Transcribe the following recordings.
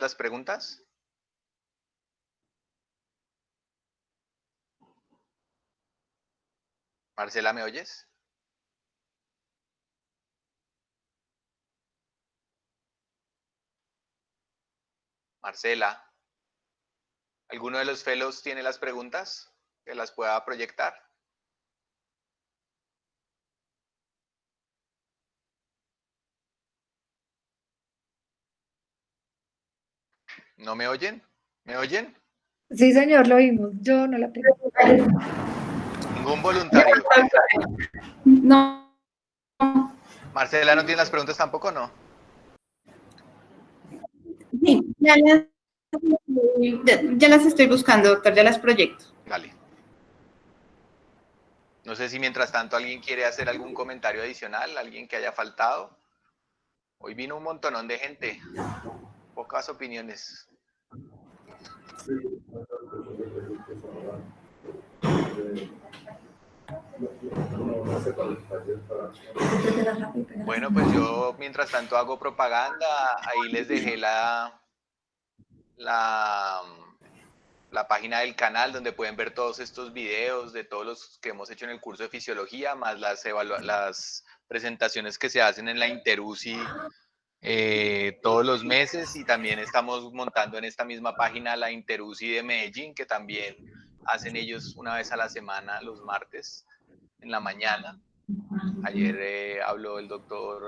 las preguntas? Marcela, ¿me oyes? Marcela, ¿alguno de los fellows tiene las preguntas que las pueda proyectar? ¿No me oyen? ¿Me oyen? Sí, señor, lo oímos. Yo no la tengo. Ningún voluntario. No. Marcela, ¿no tiene las preguntas tampoco, no? Sí, ya las estoy buscando, doctor, ya las proyecto. Vale. No sé si mientras tanto alguien quiere hacer algún comentario adicional, alguien que haya faltado. Hoy vino un montonón de gente, pocas opiniones. Bueno, pues yo mientras tanto hago propaganda, ahí les dejé la página del canal donde pueden ver todos estos videos de todos los que hemos hecho en el curso de fisiología, más las presentaciones que se hacen en la Interúsi todos los meses, y también estamos montando en esta misma página la Interúsi de Medellín, que también hacen ellos una vez a la semana, los martes, en la mañana. Ayer habló el doctor...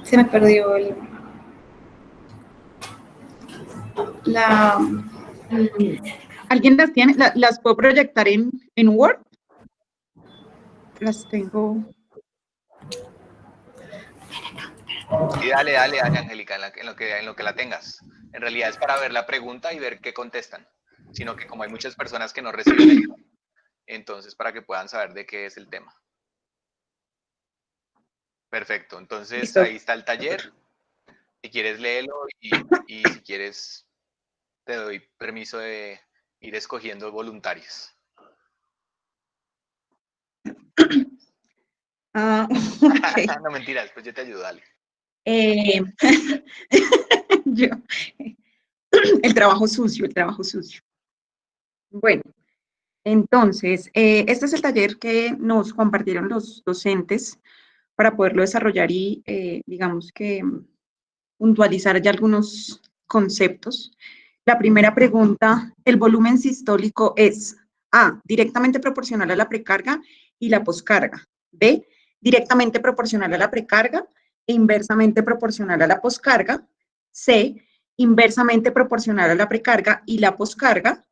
Se me perdió ¿Alguien las tiene? ¿Las puedo proyectar en Word? Las tengo. Sí, dale, Angélica, en lo que la tengas. En realidad es para ver la pregunta y ver qué contestan. Sino que como hay muchas personas que no reciben el link, entonces para que puedan saber de qué es el tema. Perfecto, entonces Listo. ahí está el taller. Si quieres léelo y si quieres te doy permiso de ir escogiendo voluntarios. Okay. No, mentiras, pues yo te ayudo, dale. El trabajo sucio. Bueno, entonces, este es el taller que nos compartieron los docentes para poderlo desarrollar y, digamos que, puntualizar ya algunos conceptos. La primera pregunta, ¿el volumen sistólico es A, directamente proporcional a la precarga y la poscarga? B, directamente proporcional a la precarga e inversamente proporcional a la poscarga. C, inversamente proporcional a la precarga y la poscarga.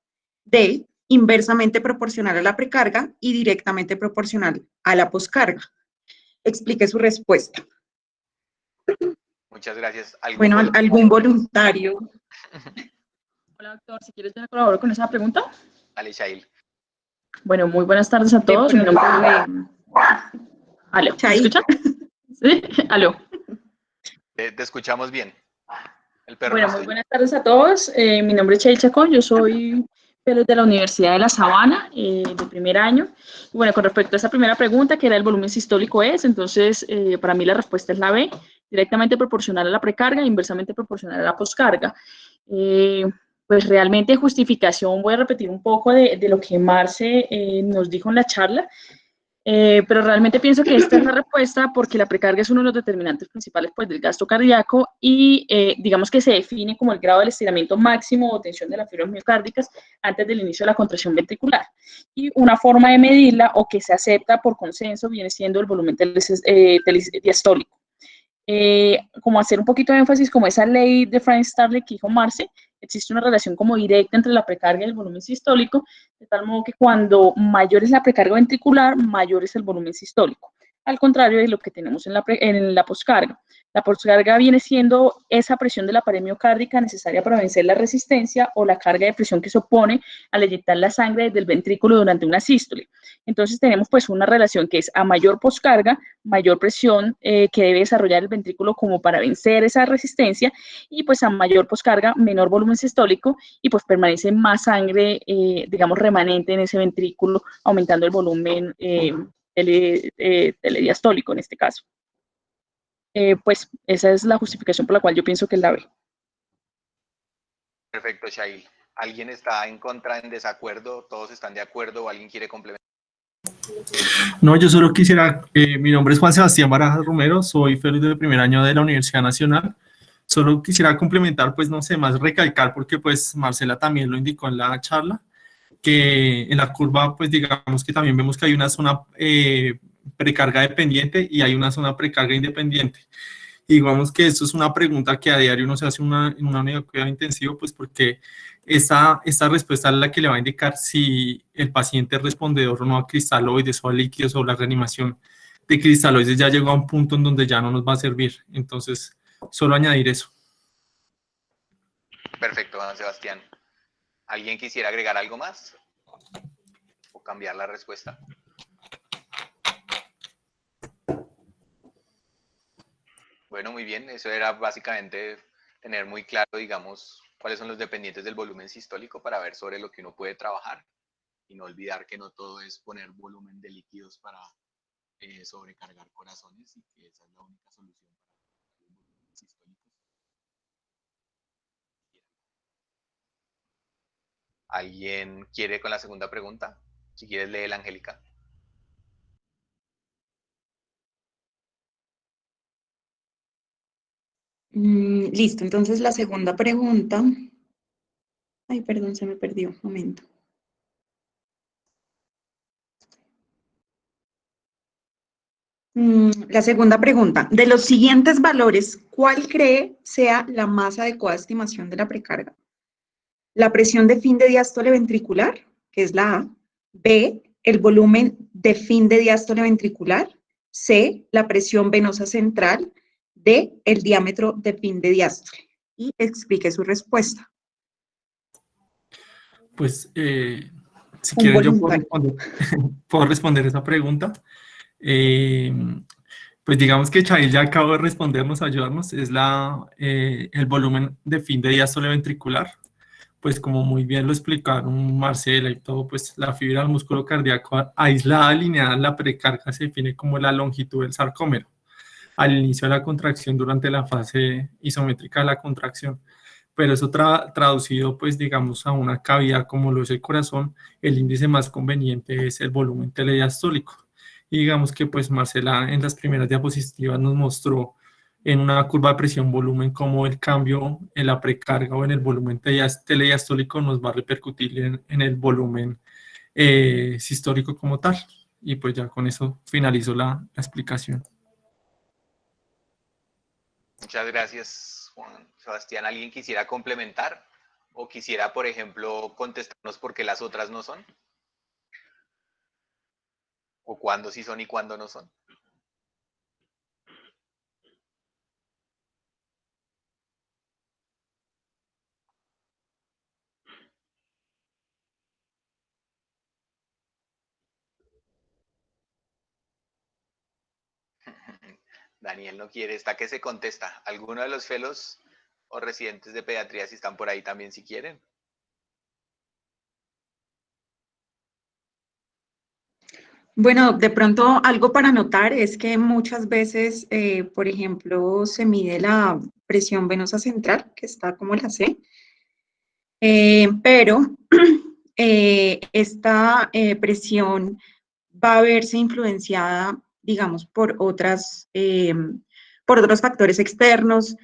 D, inversamente proporcional a la precarga y directamente proporcional a la poscarga. Explique su respuesta. Muchas gracias. Bueno, ¿algún voluntario? Hola, doctor, si quieres, yo colaboro con esa pregunta. Dale, Shail. Bueno, muy buenas tardes a todos. Mi nombre es... ¿Aló? ¿Me escuchan? ¿Sí? ¿Aló? Te escuchamos bien. El perro Bueno, no muy estoy. buenas tardes a todos. Mi nombre es Shail Chacón, yo soy fellow de la Universidad de La Sabana, de primer año. Y bueno, con respecto a esa primera pregunta, que era el volumen sistólico entonces, para mí la respuesta es la B, directamente proporcional a la precarga e inversamente proporcional a la poscarga. Pues realmente en justificación voy a repetir un poco de lo que Marce nos dijo en la charla, pero realmente pienso que esta es la respuesta porque la precarga es uno de los determinantes principales pues, del gasto cardíaco y digamos que se define como el grado del estiramiento máximo o tensión de las fibras miocárdicas antes del inicio de la contracción ventricular. Y una forma de medirla o que se acepta por consenso viene siendo el volumen diastólico. Como hacer un poquito de énfasis, como esa ley de Frank-Starling que dijo Marce, existe una relación como directa entre la precarga y el volumen sistólico, de tal modo que cuando mayor es la precarga ventricular, mayor es el volumen sistólico. al contrario de lo que tenemos en la poscarga. La poscarga viene siendo esa presión de la pared miocárdica necesaria para vencer la resistencia o la carga de presión que se opone al eyectar la sangre desde el ventrículo durante una sístole. Entonces tenemos pues una relación que es a mayor poscarga, mayor presión que debe desarrollar el ventrículo como para vencer esa resistencia, y pues a mayor poscarga, menor volumen sistólico, y pues permanece más sangre, digamos, remanente en ese ventrículo, aumentando el volumen telediastólico en este caso. Pues esa es la justificación por la cual yo pienso que es la B. Perfecto, Shail. ¿Alguien está en contra, en desacuerdo? ¿Todos están de acuerdo o alguien quiere complementar? No, yo solo quisiera, mi nombre es Juan Sebastián Barajas Romero, soy fellow de primer año de la Universidad Nacional. Solo quisiera complementar, pues no sé, más recalcar, porque pues Marcela también lo indicó en la charla, que en la curva, pues digamos que también vemos que hay una zona precarga dependiente y hay una zona precarga independiente. Y digamos que esto es una pregunta que a diario uno se hace en una unidad de cuidado intensivo, pues porque esta respuesta es la que le va a indicar si el paciente es respondedor o no a cristaloides o a líquidos, o la reanimación de cristaloides ya llegó a un punto en donde ya no nos va a servir. Entonces, solo añadir eso. Perfecto, Juan Sebastián. ¿Alguien quisiera agregar algo más? ¿O cambiar la respuesta? Bueno, muy bien. Eso era básicamente tener muy claro, digamos, cuáles son los dependientes del volumen sistólico para ver sobre lo que uno puede trabajar y no olvidar que no todo es poner volumen de líquidos para sobrecargar corazones, y que esa es la única solución para el volumen sistólico. ¿Alguien quiere con la segunda pregunta? Si quieres, léela, Angélica. Listo, entonces la segunda pregunta. Ay, perdón, se me perdió, un momento. La segunda pregunta. De los siguientes valores, ¿cuál cree sea la más adecuada estimación de la precarga? La presión de fin de diástole ventricular, que es la A. B, el volumen de fin de diástole ventricular. C, la presión venosa central. D, el diámetro de fin de diástole. Y explique su respuesta. Pues, si quieren, yo voluntario. puedo responder esa pregunta. Pues digamos que Chail ya acabó de respondernos, ayudarnos, es el volumen de fin de diástole ventricular. Pues como muy bien lo explicaron Marcela y todo, pues la fibra del músculo cardíaco aislada, alineada en la precarga, se define como la longitud del sarcómero al inicio de la contracción, durante la fase isométrica de la contracción. Pero eso traducido, pues digamos, a una cavidad como lo es el corazón, el índice más conveniente es el volumen telediastólico. Y digamos que pues Marcela en las primeras diapositivas nos mostró en una curva de presión-volumen cómo el cambio en la precarga o en el volumen telediastólico nos va a repercutir en el volumen sistólico como tal. Y pues ya con eso finalizo la explicación. Muchas gracias, Juan Sebastián. ¿Alguien quisiera complementar o quisiera, por ejemplo, contestarnos por qué las otras no son? ¿O cuándo sí son y cuándo no son? Daniel no quiere, está que se contesta. ¿Alguno de los fellows o residentes de pediatría, si están por ahí también, si quieren? Bueno, de pronto algo para notar es que muchas veces, por ejemplo, se mide la presión venosa central, que está como la C, pero esta presión va a verse influenciada, digamos, por otros factores externos.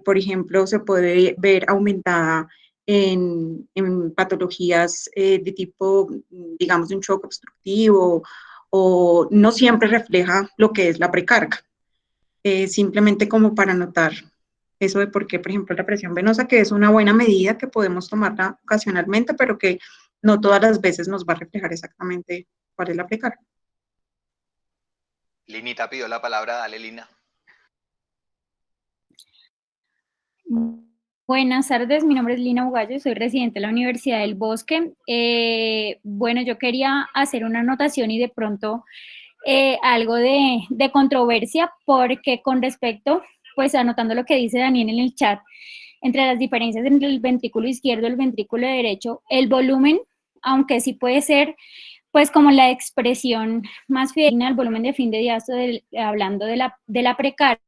Por ejemplo, se puede ver aumentada en patologías de tipo, digamos, de un shock obstructivo, o no siempre refleja lo que es la precarga. Simplemente como para notar eso de por qué, por ejemplo, la presión venosa, que es una buena medida que podemos tomarla ocasionalmente, pero que no todas las veces nos va a reflejar exactamente cuál es la precarga. Linita pidió la palabra, dale Lina. Buenas tardes, mi nombre es Lina Bugallo, soy residente de la Universidad del Bosque. Bueno, yo quería hacer una anotación y de pronto algo de controversia, porque con respecto, pues anotando lo que dice Daniel en el chat, entre las diferencias entre el ventrículo izquierdo y el ventrículo derecho, el volumen, aunque sí puede ser, pues como la expresión más fidedigna del volumen de fin de diástole, hablando de la precarga,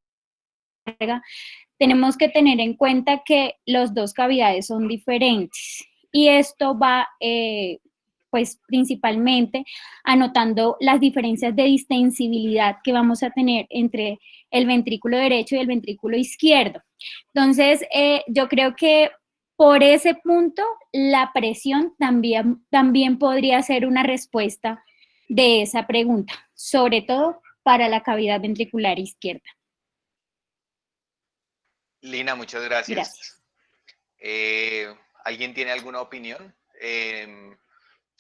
tenemos que tener en cuenta que los dos cavidades son diferentes y esto va pues principalmente anotando las diferencias de distensibilidad que vamos a tener entre el ventrículo derecho y el ventrículo izquierdo. Entonces, yo creo que por ese punto la presión también podría ser una respuesta de esa pregunta, sobre todo para la cavidad ventricular izquierda. Lina, muchas gracias. Gracias. ¿Alguien tiene alguna opinión?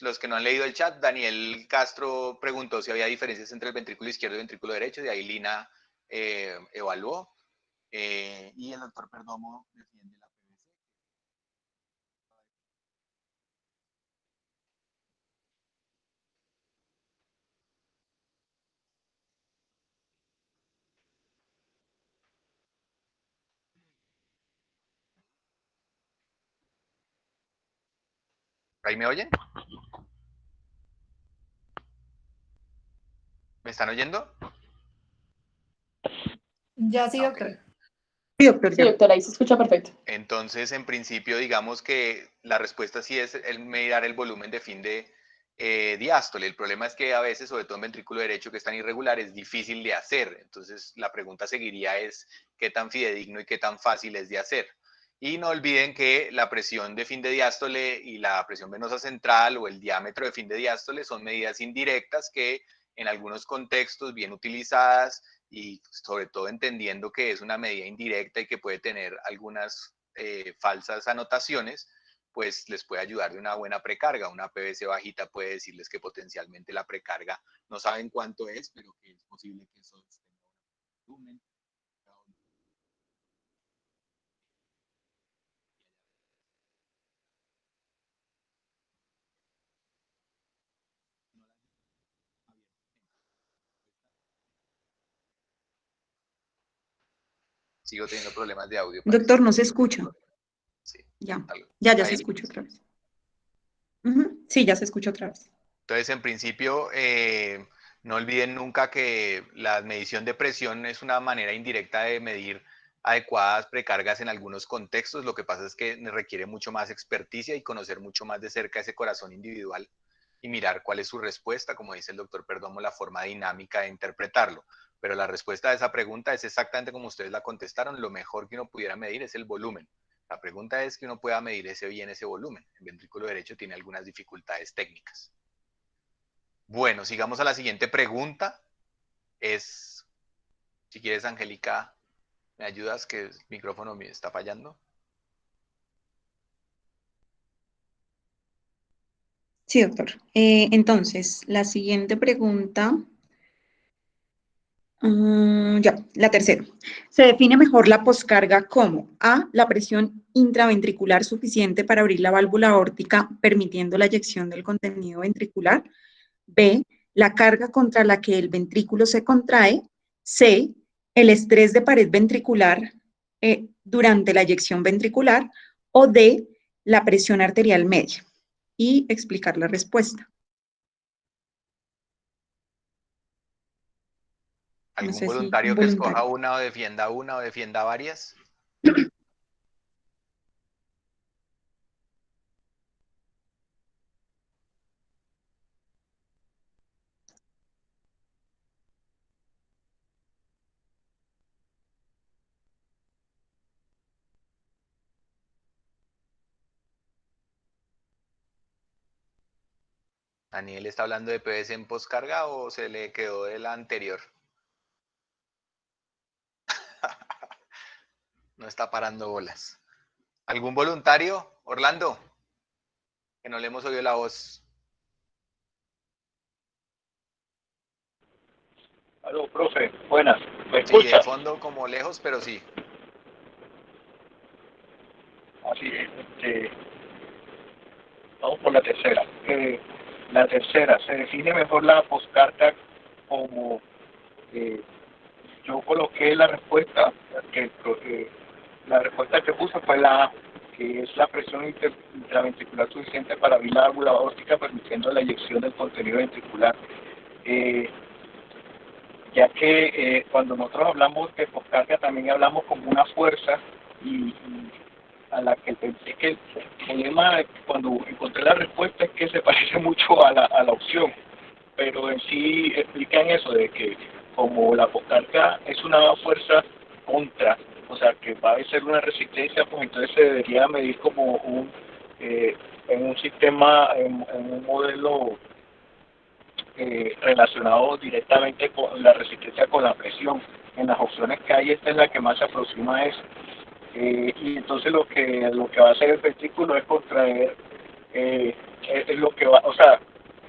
Los que no han leído el chat, Daniel Castro preguntó si había diferencias entre el ventrículo izquierdo y el ventrículo derecho, y ahí Lina evaluó. Y el doctor Perdomo defiende la PVC. ¿Ahí me oyen? ¿Me están oyendo? Ya sí, Ok. doctor. Sí, doctor, Sí, ya. doctora, ahí se escucha perfecto. Entonces, en principio, digamos que la respuesta sí es el mirar el volumen de fin de diástole. El problema es que a veces, sobre todo en ventrículo derecho, que es tan irregular, es difícil de hacer. Entonces, la pregunta seguiría es qué tan fidedigno y qué tan fácil es de hacer. Y no olviden que la presión de fin de diástole y la presión venosa central o el diámetro de fin de diástole son medidas indirectas que en algunos contextos bien utilizadas y sobre todo entendiendo que es una medida indirecta y que puede tener algunas falsas anotaciones, pues les puede ayudar de una buena precarga. Una PVC bajita puede decirles que potencialmente la precarga no saben cuánto es, pero que es posible que eso tenga un volumen. Sigo teniendo problemas de audio. Parece. Doctor, no se escucha. Sí, Ya, algo. ya se Ahí. escucha otra vez. Sí, ya se escucha otra vez. Entonces, en principio, no olviden nunca que la medición de presión es una manera indirecta de medir adecuadas precargas en algunos contextos. Lo que pasa es que requiere mucho más experticia y conocer mucho más de cerca ese corazón individual y mirar cuál es su respuesta, como dice el doctor Perdomo, la forma dinámica de interpretarlo. Pero la respuesta a esa pregunta es exactamente como ustedes la contestaron. Lo mejor que uno pudiera medir es el volumen. La pregunta es que uno pueda medir ese volumen. El ventrículo derecho tiene algunas dificultades técnicas. Bueno, sigamos a la siguiente pregunta. Si quieres, Angélica, ¿me ayudas? Que el micrófono me está fallando. Sí, doctor. Entonces, la siguiente pregunta, ya, la tercera. Se define mejor la poscarga como A, la presión intraventricular suficiente para abrir la válvula aórtica, permitiendo la eyección del contenido ventricular. B, la carga contra la que el ventrículo se contrae. C, el estrés de pared ventricular durante la eyección ventricular. O D, la presión arterial media. Y explicar la respuesta. No ¿Algún sé si un voluntario que escoja voluntario. una o defienda varias? ¿Daniel está hablando de PVC en poscarga o se le quedó de la anterior? No está parando bolas. ¿Algún voluntario? Orlando, que no le hemos oído la voz. Aló, profe, buenas. ¿Me Sí, de escucha? fondo como lejos, pero sí. Así, vamos por la tercera. La tercera, se define mejor la postcarta como yo coloqué la respuesta, la respuesta que puse fue la A, que es la presión intraventricular suficiente para abrir la válvula aórtica permitiendo la eyección del contenido ventricular. Ya que cuando nosotros hablamos de poscarga también hablamos como una fuerza y a la que es que el problema cuando encontré la respuesta es que se parece mucho a la opción, pero en sí explican eso de que como la poscarga es una fuerza contra, o sea que va a ser una resistencia, pues entonces se debería medir como en un sistema, en un modelo relacionado directamente con la resistencia con la presión. En las opciones que hay, esta es la que más se aproxima a eso. Y entonces lo que va a hacer el ventrículo es contraer, es lo que va, o sea,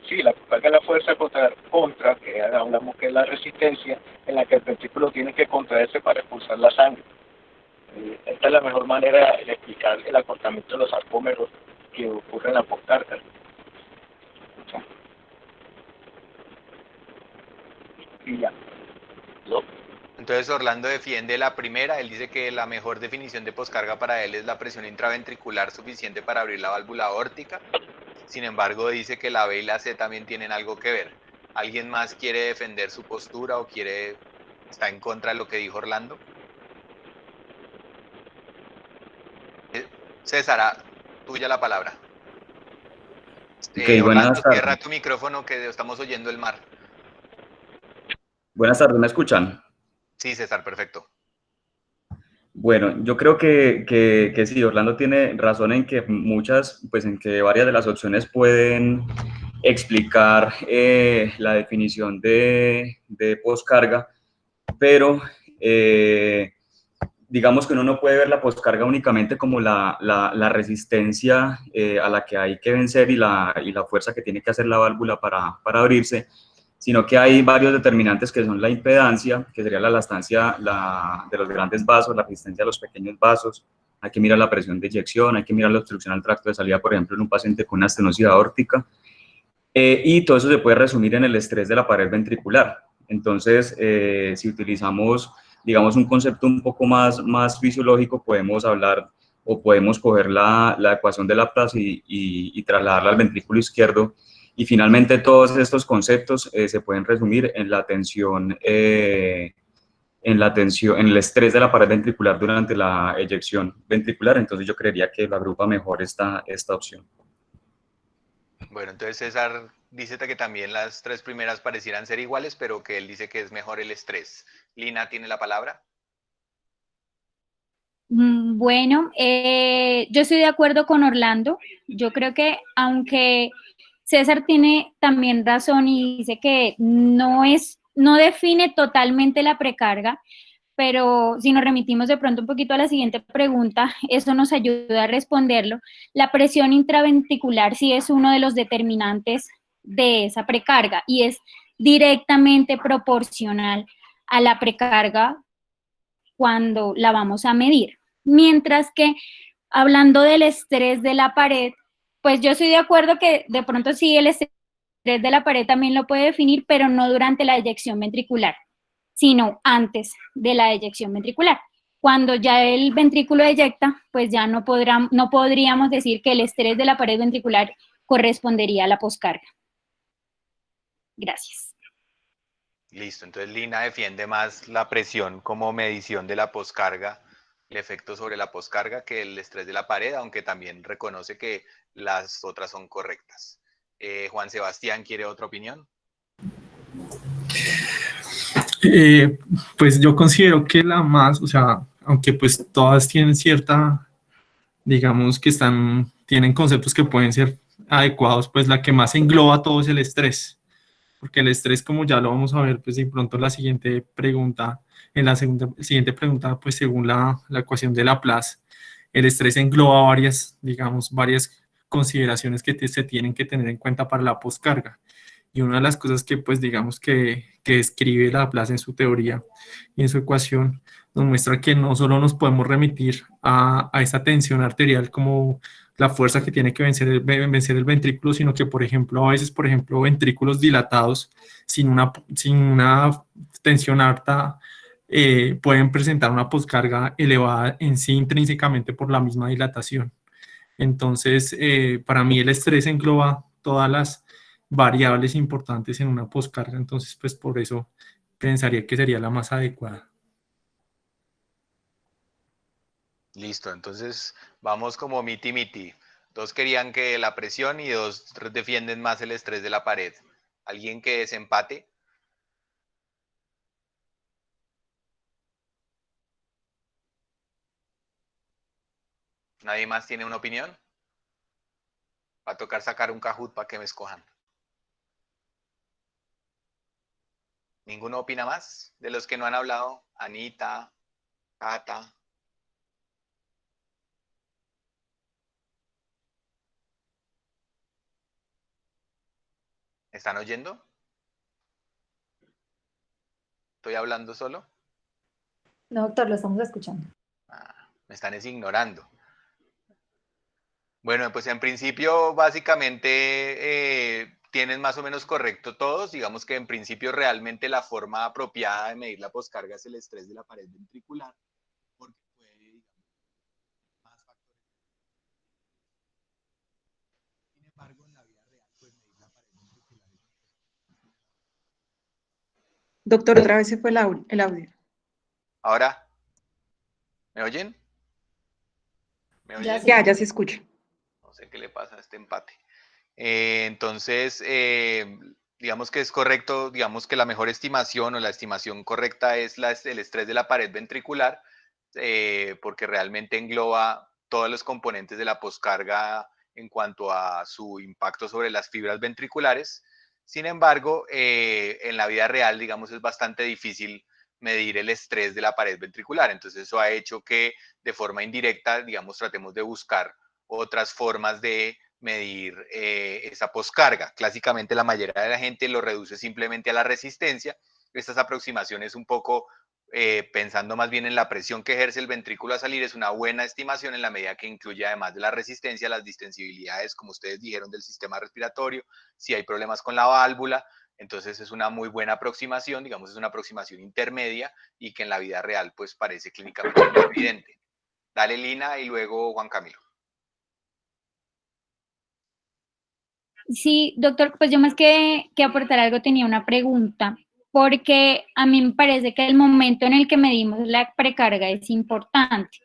sí, la carga la fuerza contra, que hablamos que es la resistencia, en la que el ventrículo tiene que contraerse para expulsar la sangre. Esta es la mejor manera de explicar el acortamiento de los sarcómeros que ocurre en la postcarga. Y ya. ¿No? Entonces Orlando defiende la primera, él dice que la mejor definición de poscarga para él es la presión intraventricular suficiente para abrir la válvula aórtica. Sin embargo, dice que la B y la C también tienen algo que ver. ¿Alguien más quiere defender su postura o está en contra de lo que dijo Orlando? César, tuya la palabra. Ok, Orlando, buenas cierra tardes. tu micrófono que estamos oyendo el mar. Buenas tardes, ¿me escuchan? Sí, César, perfecto. Bueno, yo creo que sí, Orlando tiene razón en que en que varias de las opciones pueden explicar la definición de poscarga, pero digamos que uno no puede ver la poscarga únicamente como la resistencia a la que hay que vencer y la fuerza que tiene que hacer la válvula para abrirse, sino que hay varios determinantes que son la impedancia, que sería la elastancia de los grandes vasos, la resistencia a los pequeños vasos, hay que mirar la presión de eyección, hay que mirar la obstrucción al tracto de salida, por ejemplo, en un paciente con una estenosis aórtica, y todo eso se puede resumir en el estrés de la pared ventricular. Entonces, si utilizamos, digamos, un concepto un poco más fisiológico, podemos hablar o podemos coger la ecuación de Laplace y trasladarla al ventrículo izquierdo. Y finalmente todos estos conceptos se pueden resumir en la tensión, en el estrés de la pared ventricular durante la eyección ventricular. Entonces yo creería que la agrupa mejor esta opción. Bueno, entonces César dice que también las tres primeras parecieran ser iguales, pero que él dice que es mejor el estrés. Lina tiene la palabra. Bueno, yo estoy de acuerdo con Orlando. Yo creo que aunque César tiene también razón y dice que no define totalmente la precarga, pero si nos remitimos de pronto un poquito a la siguiente pregunta, eso nos ayuda a responderlo. La presión intraventricular sí es uno de los determinantes de esa precarga y es directamente proporcional a la precarga cuando la vamos a medir. Mientras que hablando del estrés de la pared, pues yo estoy de acuerdo que de pronto sí el estrés de la pared también lo puede definir, pero no durante la eyección ventricular, sino antes de la eyección ventricular. Cuando ya el ventrículo eyecta, pues ya no podríamos decir que el estrés de la pared ventricular correspondería a la poscarga. Gracias. Listo, entonces Lina defiende más la presión como medición de la poscarga, el efecto sobre la poscarga, que el estrés de la pared, aunque también reconoce que las otras son correctas. Juan Sebastián, ¿quiere otra opinión? Pues yo considero que la más, o sea, aunque pues todas tienen cierta, digamos que tienen conceptos que pueden ser adecuados, pues la que más engloba todo es el estrés, porque el estrés, como ya lo vamos a ver, pues de pronto la siguiente pregunta, siguiente pregunta, pues según la ecuación de Laplace, el estrés engloba varias consideraciones que se tienen que tener en cuenta para la poscarga. Y una de las cosas que pues digamos que describe Laplace en su teoría y en su ecuación nos muestra que no solo nos podemos remitir a esa tensión arterial como la fuerza que tiene que vencer el ventrículo, sino que, por ejemplo, a veces, por ejemplo, ventrículos dilatados sin una tensión alta pueden presentar una poscarga elevada en sí intrínsecamente por la misma dilatación. Entonces, para mí el estrés engloba todas las variables importantes en una poscarga, entonces, pues por eso pensaría que sería la más adecuada. Listo, entonces vamos como miti-miti. Dos querían que la presión y dos defienden más el estrés de la pared. ¿Alguien que desempate? ¿Nadie más tiene una opinión? Va a tocar sacar un Kahoot para que me escojan. ¿Ninguno opina más de los que no han hablado? Anita, Cata. ¿Están oyendo? ¿Estoy hablando solo? No, doctor, lo estamos escuchando. Me están ignorando. Bueno, pues en principio básicamente tienen más o menos correcto todos. Digamos que en principio realmente la forma apropiada de medir la poscarga es el estrés de la pared ventricular, porque puede, digamos, más factores. Sin embargo, en la vida real, pues medir la pared ventricular es... Doctor, otra vez se fue el audio. Ahora, ¿me oyen? ¿Me oyen? Ya se escucha. No sé qué le pasa a este empate. Entonces, digamos que es correcto, digamos que la mejor estimación o la estimación correcta es el estrés de la pared ventricular, porque realmente engloba todos los componentes de la poscarga en cuanto a su impacto sobre las fibras ventriculares. Sin embargo, en la vida real, digamos, es bastante difícil medir el estrés de la pared ventricular. Entonces, eso ha hecho que de forma indirecta, digamos, tratemos de buscar otras formas de medir esa poscarga. Clásicamente la mayoría de la gente lo reduce simplemente a la resistencia. Estas aproximaciones un poco pensando más bien en la presión que ejerce el ventrículo a salir es una buena estimación en la medida que incluye además de la resistencia las distensibilidades, como ustedes dijeron, del sistema respiratorio, si hay problemas con la válvula. Entonces es una muy buena aproximación, digamos, es una aproximación intermedia y que en la vida real pues parece clínicamente evidente. Dale Lina y luego Juan Camilo. Sí, doctor, pues yo más que aportar algo tenía una pregunta, porque a mí me parece que el momento en el que medimos la precarga es importante.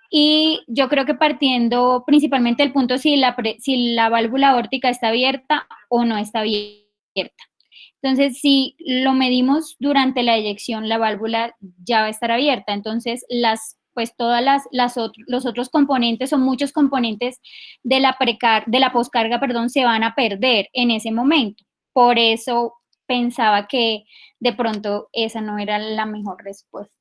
Y yo creo que partiendo principalmente del punto si la válvula aórtica está abierta o no está abierta. Entonces, si lo medimos durante la eyección, la válvula ya va a estar abierta. Entonces, pues todas los otros componentes o muchos componentes de la poscarga, perdón, se van a perder en ese momento. Por eso pensaba que de pronto esa no era la mejor respuesta.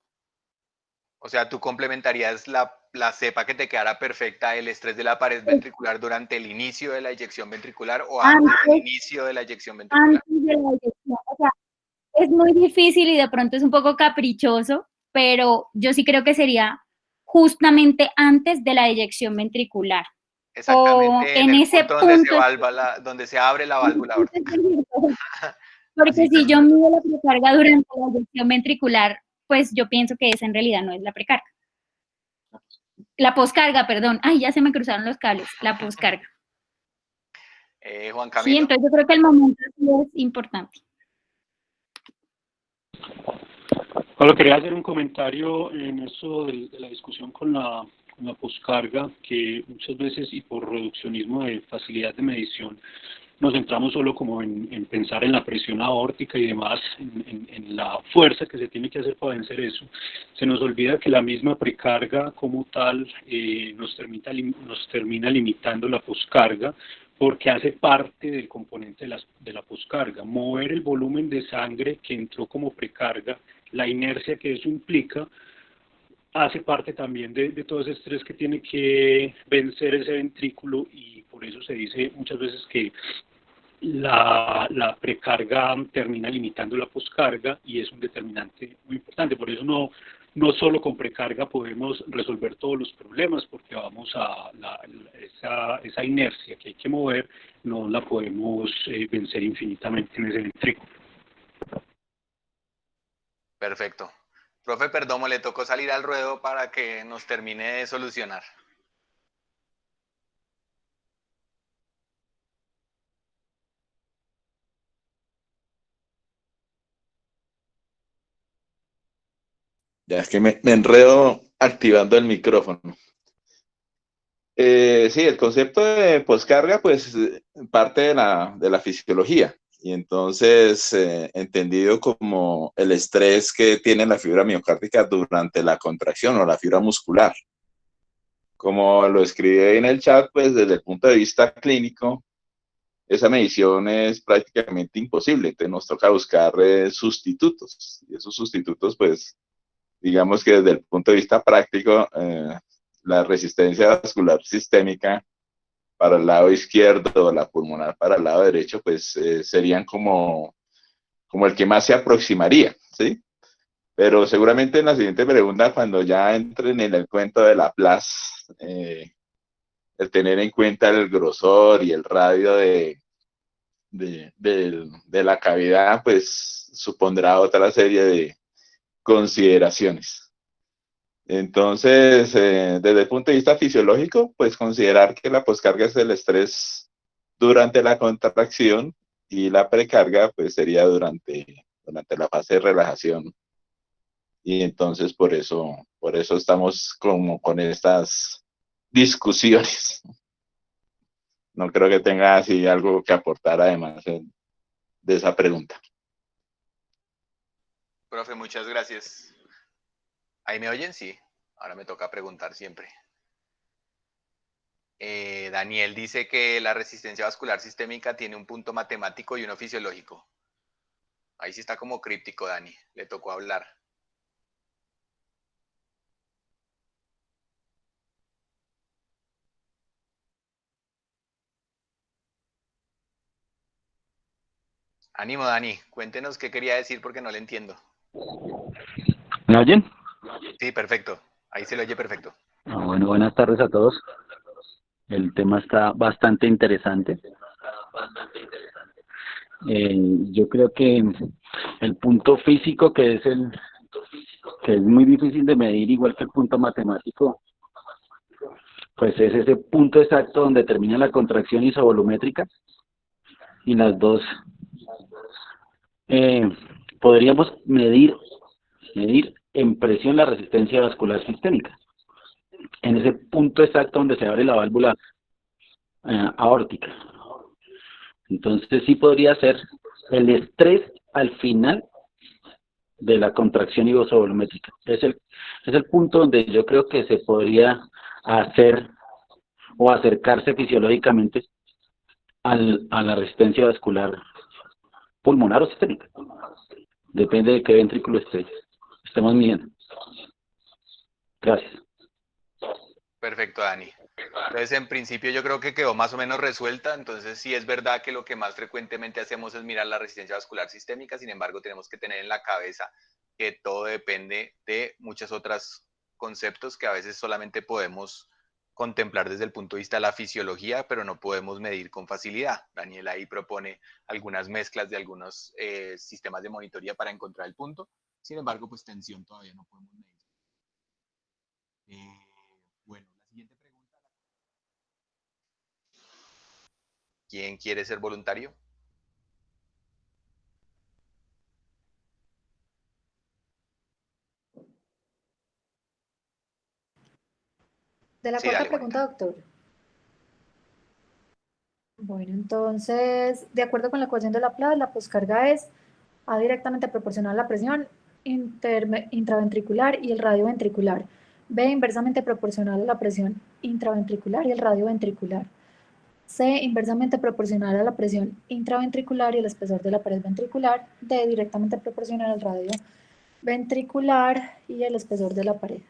O sea, tú complementarías la cepa que te quedara perfecta el estrés de la pared ventricular durante el inicio de la eyección ventricular o antes del inicio de la eyección ventricular. Antes de la eyección, o sea, es muy difícil y de pronto es un poco caprichoso, pero yo sí creo que sería justamente antes de la eyección ventricular. Exactamente O en el ese punto donde se abre la válvula aórtica. Porque si yo mido la precarga durante la eyección ventricular, pues yo pienso que esa en realidad no es la precarga. La poscarga, perdón. Ay, ya se me cruzaron los cables. La poscarga. Juan Camilo. Sí, entonces yo creo que el momento sí es importante. Bueno, quería hacer un comentario en eso de la discusión con la poscarga, que muchas veces y por reduccionismo de facilidad de medición nos centramos solo como en pensar en la presión aórtica y demás, en la fuerza que se tiene que hacer para vencer eso. Se nos olvida que la misma precarga como tal nos termina limitando la poscarga, porque hace parte del componente de la poscarga. Mover el volumen de sangre que entró como precarga, la inercia que eso implica, hace parte también de todo ese estrés que tiene que vencer ese ventrículo, y por eso se dice muchas veces que la precarga termina limitando la poscarga y es un determinante muy importante. Por eso no solo con precarga podemos resolver todos los problemas, porque vamos a esa inercia que hay que mover, no la podemos vencer infinitamente en ese ventrículo. Perfecto. Profe Perdomo, le tocó salir al ruedo para que nos termine de solucionar. Ya es que me enredo activando el micrófono. Sí, el concepto de poscarga, pues, parte de la fisiología. Y entonces, entendido como el estrés que tiene la fibra miocárdica durante la contracción o la fibra muscular. Como lo escribí ahí en el chat, pues, desde el punto de vista clínico, esa medición es prácticamente imposible. Entonces, nos toca buscar sustitutos. Y esos sustitutos, pues, digamos que desde el punto de vista práctico, la resistencia vascular sistémica para el lado izquierdo o la pulmonar para el lado derecho, pues serían como el que más se aproximaría, ¿sí? Pero seguramente en la siguiente pregunta, cuando ya entren en el cuento de Laplace, el tener en cuenta el grosor y el radio de la cavidad, pues supondrá otra serie de consideraciones. Entonces, desde el punto de vista fisiológico, pues considerar que la poscarga es el estrés durante la contracción y la precarga, pues sería durante la fase de relajación. Y entonces por eso estamos como con estas discusiones. No creo que tenga así algo que aportar además de esa pregunta. Profe, muchas gracias. ¿Ahí me oyen? Sí. Ahora me toca preguntar siempre. Daniel dice que la resistencia vascular sistémica tiene un punto matemático y uno fisiológico. Ahí sí está como críptico, Dani. Le tocó hablar. Ánimo, Dani. Cuéntenos qué quería decir porque no le entiendo. ¿Me oyen? Sí, perfecto. Ahí se le oye perfecto. Bueno, buenas tardes a todos. El tema está bastante interesante. Yo creo que el punto físico, que es muy difícil de medir, igual que el punto matemático, pues es ese punto exacto donde termina la contracción isovolumétrica, y las dos podríamos medir en presión la resistencia vascular sistémica, en ese punto exacto donde se abre la válvula aórtica. Entonces sí podría ser el estrés al final de la contracción isovolumétrica. Es el punto donde yo creo que se podría hacer o acercarse fisiológicamente a la resistencia vascular pulmonar o sistémica. Depende de qué ventrículo estemos midiendo. Gracias. Perfecto, Dani. Entonces, en principio yo creo que quedó más o menos resuelta. Entonces, sí es verdad que lo que más frecuentemente hacemos es mirar la resistencia vascular sistémica. Sin embargo, tenemos que tener en la cabeza que todo depende de muchos otros conceptos que a veces solamente podemos contemplar desde el punto de vista de la fisiología, pero no podemos medir con facilidad. Daniel ahí propone algunas mezclas de algunos sistemas de monitoría para encontrar el punto. Sin embargo, pues tensión todavía no podemos medir. Bueno, la siguiente pregunta. ¿Quién quiere ser voluntario? De la Sí, cuarta dale, pregunta, Juanita. doctor. Bueno, entonces, de acuerdo con la ecuación de Laplace, la poscarga es A directamente proporcional a la presión intraventricular y el radio ventricular. B inversamente proporcional a la presión intraventricular y el radio ventricular. C inversamente proporcional a la presión intraventricular y el espesor de la pared ventricular. D directamente proporcional al radio ventricular y el espesor de la pared.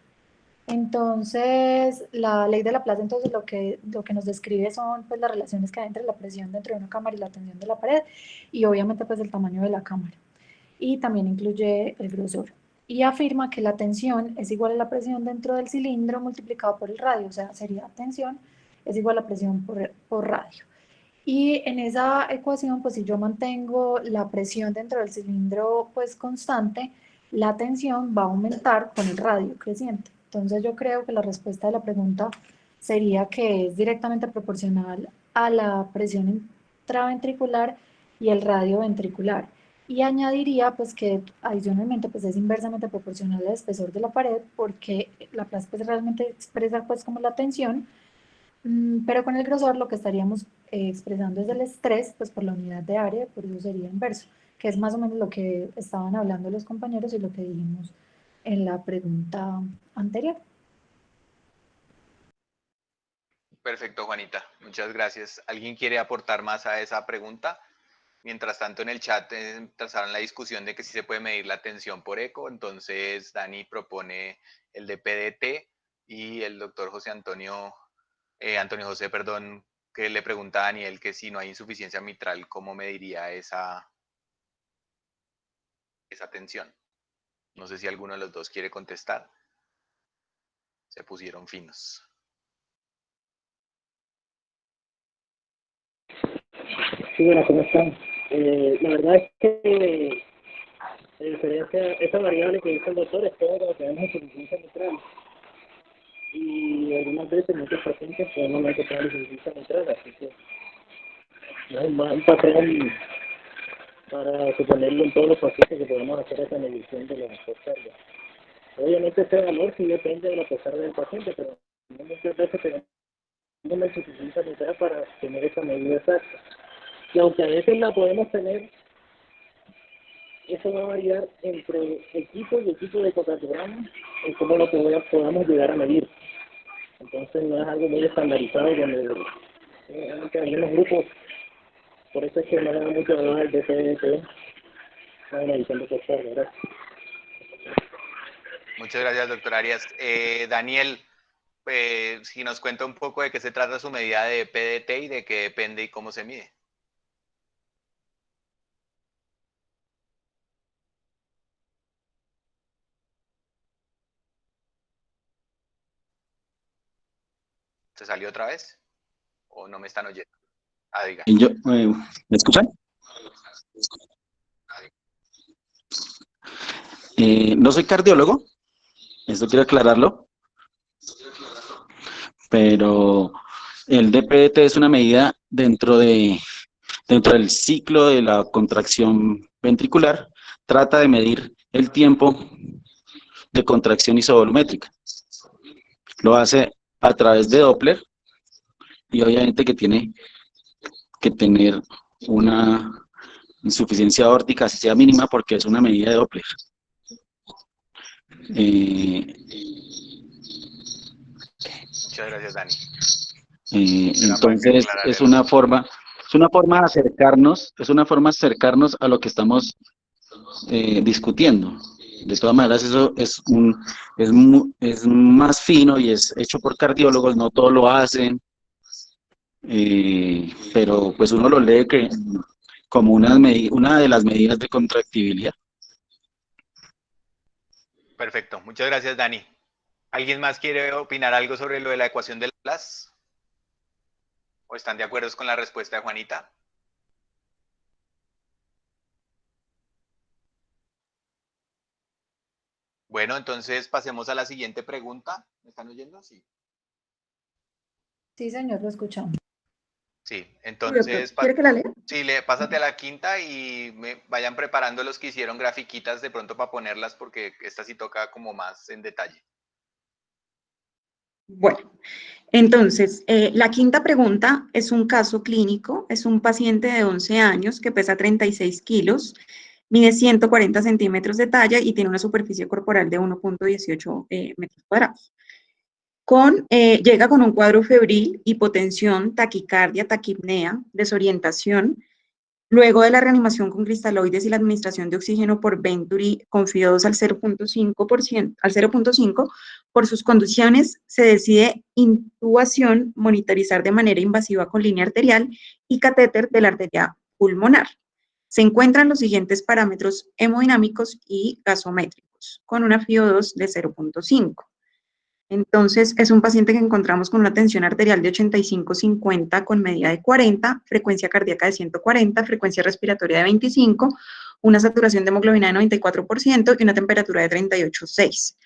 Entonces, la ley de Laplace, entonces, lo que nos describe son pues, las relaciones que hay entre la presión dentro de una cámara y la tensión de la pared, y obviamente pues el tamaño de la cámara. Y también incluye el grosor. Y afirma que la tensión es igual a la presión dentro del cilindro multiplicado por el radio, o sea, sería tensión es igual a presión por radio. Y en esa ecuación, pues si yo mantengo la presión dentro del cilindro pues constante, la tensión va a aumentar con el radio creciente. Entonces yo creo que la respuesta de la pregunta sería que es directamente proporcional a la presión intraventricular y el radio ventricular. Y añadiría pues que adicionalmente pues es inversamente proporcional al espesor de la pared, porque la Laplace pues realmente expresa pues como la tensión, pero con el grosor lo que estaríamos expresando es el estrés, pues por la unidad de área, por eso sería inverso, que es más o menos lo que estaban hablando los compañeros y lo que dijimos en la pregunta anterior. Perfecto, Juanita. Muchas gracias. ¿Alguien quiere aportar más a esa pregunta? Mientras tanto, en el chat empezaron la discusión de que si se puede medir la tensión por eco. Entonces, Dani propone el de PDT y el doctor Antonio José, perdón, que le pregunta a Daniel que si no hay insuficiencia mitral, ¿cómo mediría esa tensión? No sé si alguno de los dos quiere contestar. Se pusieron finos. Sí, bueno, ¿cómo están? La verdad es que esa variable que dice el doctor es todo lo que tenemos insuficiencia mitral. Y algunas veces muchos pacientes podemos no tener insuficiencia mitral, así que no es un patrón para suponerlo en todos los pacientes que podemos hacer esa medición de la postcarga. Obviamente ese valor sí depende de la postcarga del paciente, pero muchas veces tenemos una insuficiencia mitral para tener esa medida exacta. Y aunque a veces la podemos tener, eso va a variar entre equipo y equipo de ecocardiograma en cómo lo podamos llegar a medir. Entonces no es algo muy estandarizado donde hay unos grupos, por eso es que no le da mucho valor al DPDT, la medición de postcarga. Gracias. Muchas gracias, doctor Arias. Daniel, si nos cuenta un poco de qué se trata su medida de PDT y de qué depende y cómo se mide. ¿Se salió otra vez? ¿O no me están oyendo? Ah, diga. ¿Me escuchan? No soy cardiólogo, esto quiero aclararlo, pero el DPDT es una medida dentro del ciclo de la contracción ventricular, trata de medir el tiempo de contracción isovolumétrica. Lo hace a través de Doppler y obviamente que tiene que tener una insuficiencia aórtica, así sea mínima, porque es una medida de Doppler. Muchas gracias, Dani. Entonces es una forma de acercarnos a lo que estamos discutiendo. De todas maneras, eso es más fino y es hecho por cardiólogos, no todos lo hacen, pero pues uno lo lee como una de las medidas de contractibilidad. Perfecto, muchas gracias, Dani. ¿Alguien más quiere opinar algo sobre lo de la ecuación de Laplace? ¿O están de acuerdo con la respuesta de Juanita? Bueno, entonces pasemos a la siguiente pregunta. ¿Me están oyendo? Sí. Sí, señor, lo escuchamos. Sí, entonces... ¿Quiere que la lea? Sí, pásate a la quinta y vayan preparando los que hicieron grafiquitas de pronto para ponerlas porque esta sí toca como más en detalle. Bueno, entonces, la quinta pregunta es un caso clínico, es un paciente de 11 años que pesa 36 kilos, mide 140 centímetros de talla y tiene una superficie corporal de 1.18 metros cuadrados. Llega con un cuadro febril, hipotensión, taquicardia, taquipnea, desorientación, Luego de la reanimación con cristaloides y la administración de oxígeno por Venturi con FIO2 al 0.5, por sus condiciones se decide intubación, monitorizar de manera invasiva con línea arterial y catéter de la arteria pulmonar. Se encuentran los siguientes parámetros hemodinámicos y gasométricos, con una FIO2 de 0.5. Entonces, es un paciente que encontramos con una tensión arterial de 85-50 con medida de 40, frecuencia cardíaca de 140, frecuencia respiratoria de 25, una saturación de hemoglobina de 94% y una temperatura de 38,6.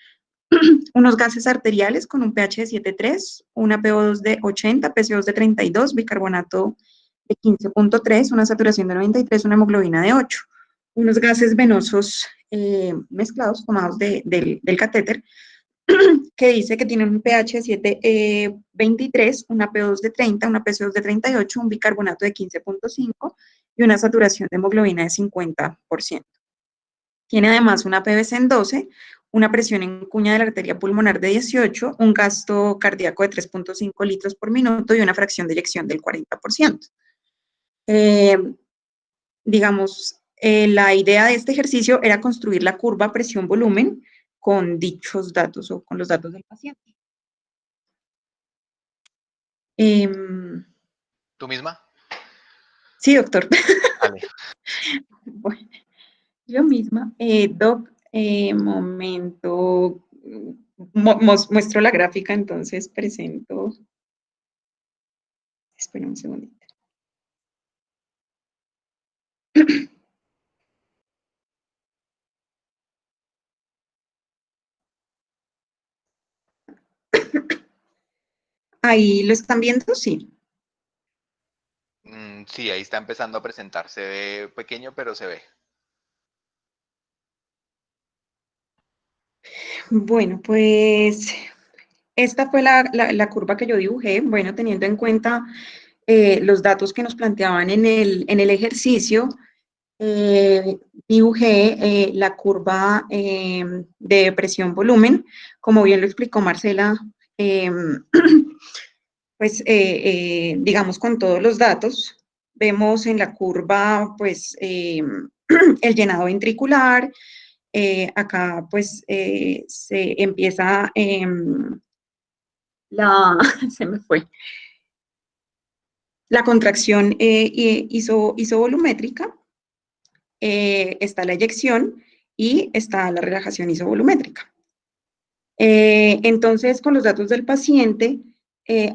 Unos gases arteriales con un pH de 7,3, una PO2 de 80, PCO2 de 32, bicarbonato de 15,3, una saturación de 93, una hemoglobina de 8. Unos gases venosos mezclados tomados del catéter, que dice que tiene un pH de 7,23, una PO2 de 30, una PCO2 de 38, un bicarbonato de 15,5 y una saturación de hemoglobina de 50%. Tiene además una PVC en 12, una presión en cuña de la arteria pulmonar de 18, un gasto cardíaco de 3,5 litros por minuto y una fracción de eyección del 40%. La idea de este ejercicio era construir la curva presión-volumen con dichos datos o con los datos del paciente. ¿Tú misma? Sí, doctor. Vale. Bueno, yo misma. Doc, momento, muestro la gráfica, entonces presento. Espera un segundito. ¿Ahí lo están viendo? Sí. Sí, ahí está empezando a presentar. Se ve pequeño, pero se ve. Bueno, pues esta fue la curva que yo dibujé, bueno, teniendo en cuenta los datos que nos planteaban en el ejercicio, dibujé la curva de presión-volumen, como bien lo explicó Marcela, pues digamos con todos los datos. Vemos en la curva pues el llenado ventricular, acá pues se empieza se me fue, la contracción isovolumétrica, está la eyección y está la relajación isovolumétrica. Entonces, con los datos del paciente,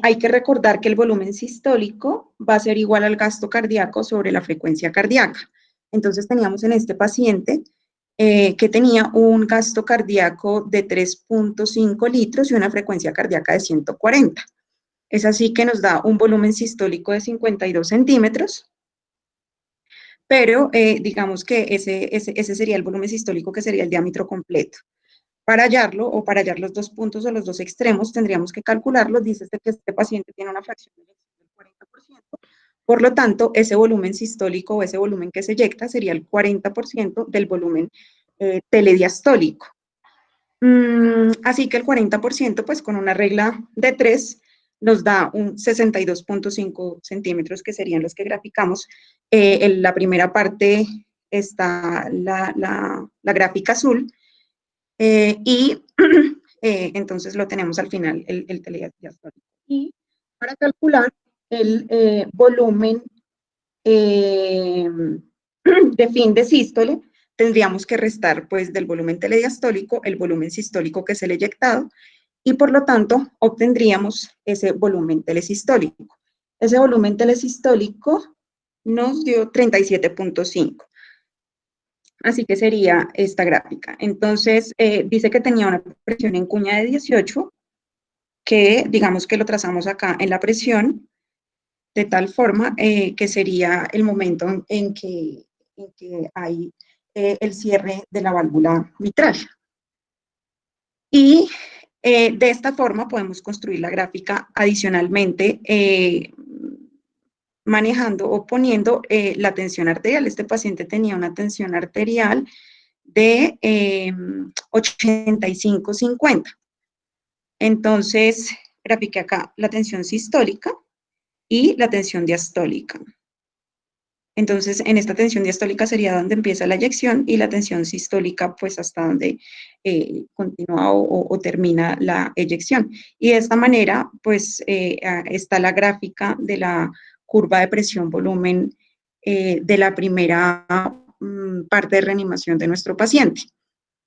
hay que recordar que el volumen sistólico va a ser igual al gasto cardíaco sobre la frecuencia cardíaca. Entonces, teníamos en este paciente que tenía un gasto cardíaco de 3,5 litros y una frecuencia cardíaca de 140. Es así que nos da un volumen sistólico de 52 centímetros, pero digamos que ese sería el volumen sistólico, que sería el diámetro completo. Para hallarlo, o para hallar los dos puntos o los dos extremos, tendríamos que calcularlo. Dice que este paciente tiene una fracción de eyección del 40%, por lo tanto, ese volumen sistólico o ese volumen que se eyecta sería el 40% del volumen telediastólico. Así que el 40%, pues con una regla de 3, nos da un 62,5 centímetros, que serían los que graficamos. En la primera parte está la gráfica azul, y entonces lo tenemos al final, el telediastólico. Y para calcular el volumen de fin de sístole, tendríamos que restar pues del volumen telediastólico el volumen sistólico, que es el eyectado, y por lo tanto obtendríamos ese volumen telesistólico. Ese volumen telesistólico nos dio 37,5. Así que sería esta gráfica. Entonces, dice que tenía una presión en cuña de 18, que digamos que lo trazamos acá en la presión, de tal forma que sería el momento en que hay el cierre de la válvula mitral. Y de esta forma podemos construir la gráfica adicionalmente, manejando o poniendo la tensión arterial. Este paciente tenía una tensión arterial de 85-50. Entonces, grafiqué acá la tensión sistólica y la tensión diastólica. Entonces, en esta tensión diastólica sería donde empieza la eyección y la tensión sistólica, pues hasta donde continúa o termina la eyección. Y de esta manera, pues está la gráfica de la curva de presión-volumen de la primera parte de reanimación de nuestro paciente,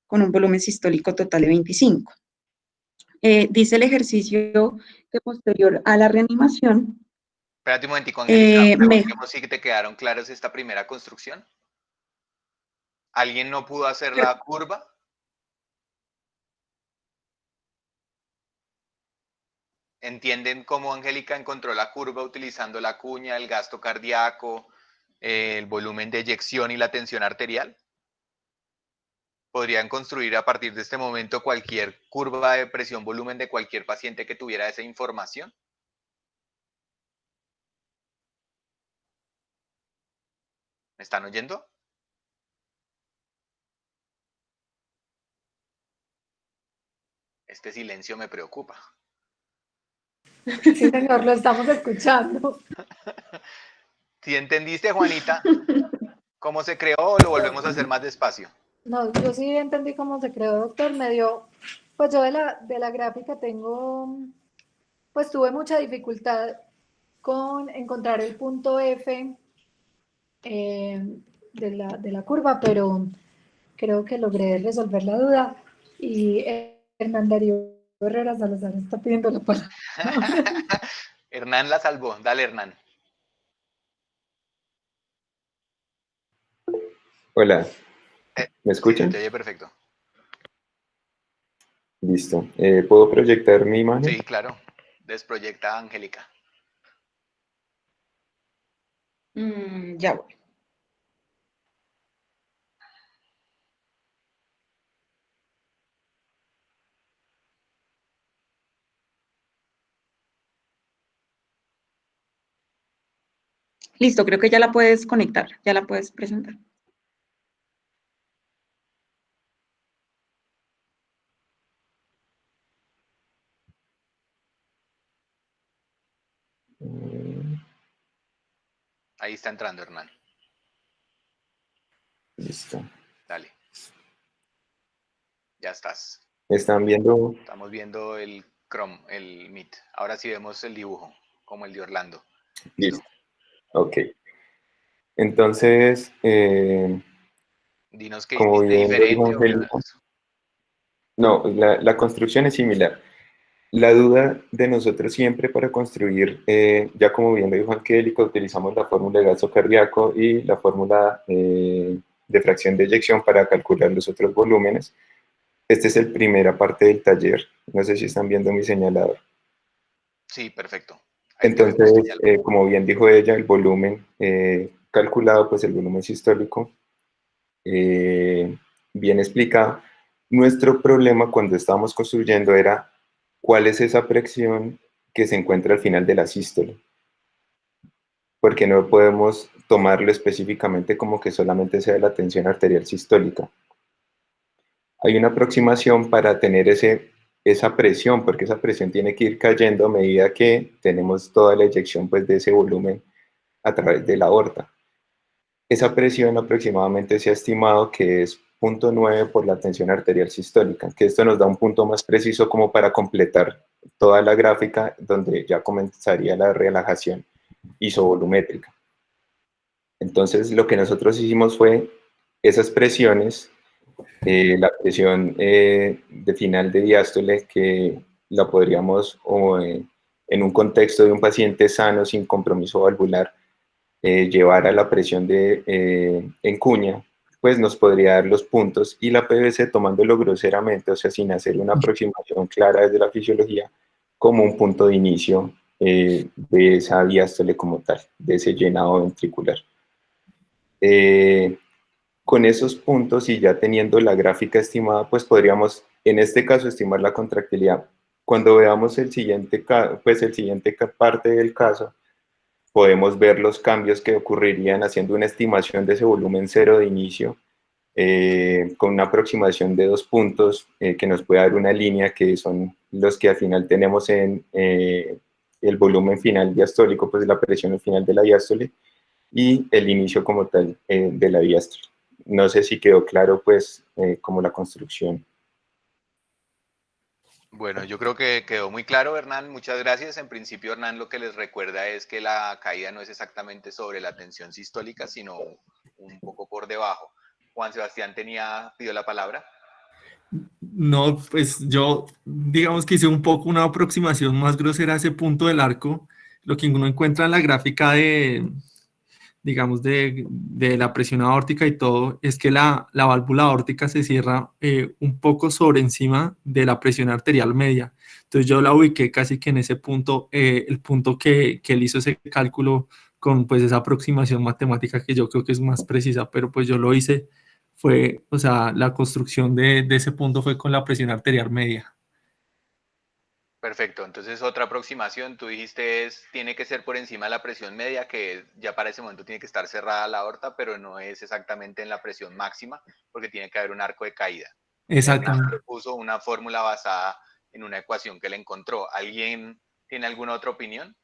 con un volumen sistólico total de 25. Dice el ejercicio que posterior a la reanimación, Espérate un momentico, Angélica, preguntemos si te quedaron claras esta primera construcción. ¿Alguien no pudo hacer la curva? ¿Entienden cómo Angélica encontró la curva utilizando la cuña, el gasto cardíaco, el volumen de eyección y la tensión arterial? ¿Podrían construir a partir de este momento cualquier curva de presión-volumen de cualquier paciente que tuviera esa información? ¿Me están oyendo? Este silencio me preocupa. Sí, señor, lo estamos escuchando. ¿Sí entendiste, Juanita, cómo se creó o lo volvemos a hacer más despacio? No, yo sí entendí cómo se creó, doctor. Me dio, pues yo de la gráfica tengo, pues tuve mucha dificultad con encontrar el punto F de la curva, pero creo que logré resolver la duda. Y Hernán Darío Herrera Salazar está pidiendo la palabra. Hernán la salvó. Dale, Hernán. Hola, ¿me escuchan? Sí, te oye perfecto. Listo. ¿Puedo proyectar mi imagen? Sí, claro. Desproyecta a Angélica. Ya voy. Listo, creo que ya la puedes conectar, ya la puedes presentar. Ahí está entrando, Hernán. Listo. Dale. Ya estás. ¿Están viendo? Estamos viendo el Chrome, el Meet. Ahora sí vemos el dibujo, como el de Orlando. Listo. Ok. Entonces, dinos qué como hiciste bien lo dijo diferente. Angélica, no, la construcción es similar. La duda de nosotros siempre para construir, ya como bien lo dijo Angélica, utilizamos la fórmula de gasto cardíaco y la fórmula de fracción de eyección para calcular los otros volúmenes. Este es el primera parte del taller. No sé si están viendo mi señalador. Sí, perfecto. Entonces, como bien dijo ella, el volumen calculado, pues el volumen sistólico, bien explicado. Nuestro problema cuando estábamos construyendo era cuál es esa presión que se encuentra al final de la sístole. Porque no podemos tomarlo específicamente como que solamente sea la tensión arterial sistólica. Hay una aproximación para tener esa presión, porque esa presión tiene que ir cayendo a medida que tenemos toda la eyección pues, de ese volumen a través de la aorta. Esa presión aproximadamente se ha estimado que es 0.9 por la tensión arterial sistólica, que esto nos da un punto más preciso como para completar toda la gráfica donde ya comenzaría la relajación isovolumétrica. Entonces lo que nosotros hicimos fue esas presiones, la presión de final de diástole que la podríamos en un contexto de un paciente sano sin compromiso valvular llevar a la presión en cuña, pues nos podría dar los puntos, y la PVC tomándolo groseramente, o sea, sin hacer una aproximación clara desde la fisiología, como un punto de inicio de esa diástole como tal, de ese llenado ventricular. Con esos puntos y ya teniendo la gráfica estimada, pues podríamos, en este caso, estimar la contractilidad. Cuando veamos el siguiente parte del caso, podemos ver los cambios que ocurrirían haciendo una estimación de ese volumen cero de inicio, con una aproximación de 2 puntos, que nos puede dar una línea que son los que al final tenemos en el volumen final diastólico, pues la presión final de la diástole, y el inicio como tal de la diástole. No sé si quedó claro, pues, como la construcción. Bueno, yo creo que quedó muy claro, Hernán. Muchas gracias. En principio, Hernán lo que les recuerda es que la caída no es exactamente sobre la tensión sistólica, sino un poco por debajo. Juan Sebastián pidió la palabra. No, pues yo, digamos que hice un poco una aproximación más grosera a ese punto del arco. Lo que uno encuentra en la gráfica de, digamos, de la presión aórtica y todo, es que la válvula aórtica se cierra un poco sobre encima de la presión arterial media. Entonces yo la ubiqué casi que en ese punto, el punto que él hizo ese cálculo con pues esa aproximación matemática que yo creo que es más precisa, pero pues yo lo hice, fue, o sea, la construcción de ese punto fue con la presión arterial media. Perfecto. Entonces, otra aproximación, tú dijiste tiene que ser por encima de la presión media, que ya para ese momento tiene que estar cerrada la aorta, pero no es exactamente en la presión máxima, porque tiene que haber un arco de caída. Hernán Exactamente. propuso una fórmula basada en una ecuación que él encontró. ¿Alguien tiene alguna otra opinión?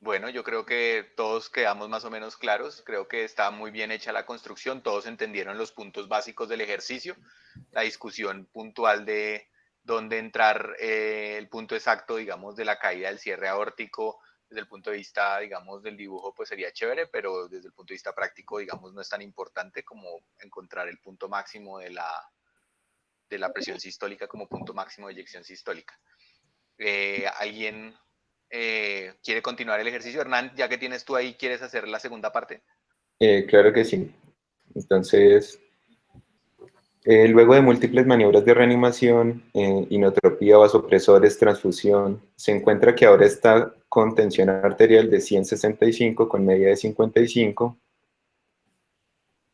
Bueno, yo creo que todos quedamos más o menos claros. Creo que está muy bien hecha la construcción. Todos entendieron los puntos básicos del ejercicio. La discusión puntual de dónde entrar, el punto exacto, digamos, de la caída del cierre aórtico, desde el punto de vista, digamos, del dibujo, pues sería chévere, pero desde el punto de vista práctico, digamos, no es tan importante como encontrar el punto máximo de la presión sistólica como punto máximo de eyección sistólica. ¿Alguien quiere continuar el ejercicio? Hernán, ya que tienes tú ahí, ¿quieres hacer la segunda parte? Claro que sí. Entonces, luego de múltiples maniobras de reanimación, inotropía, vasopresores, transfusión, se encuentra que ahora está con tensión arterial de 165 con media de 55,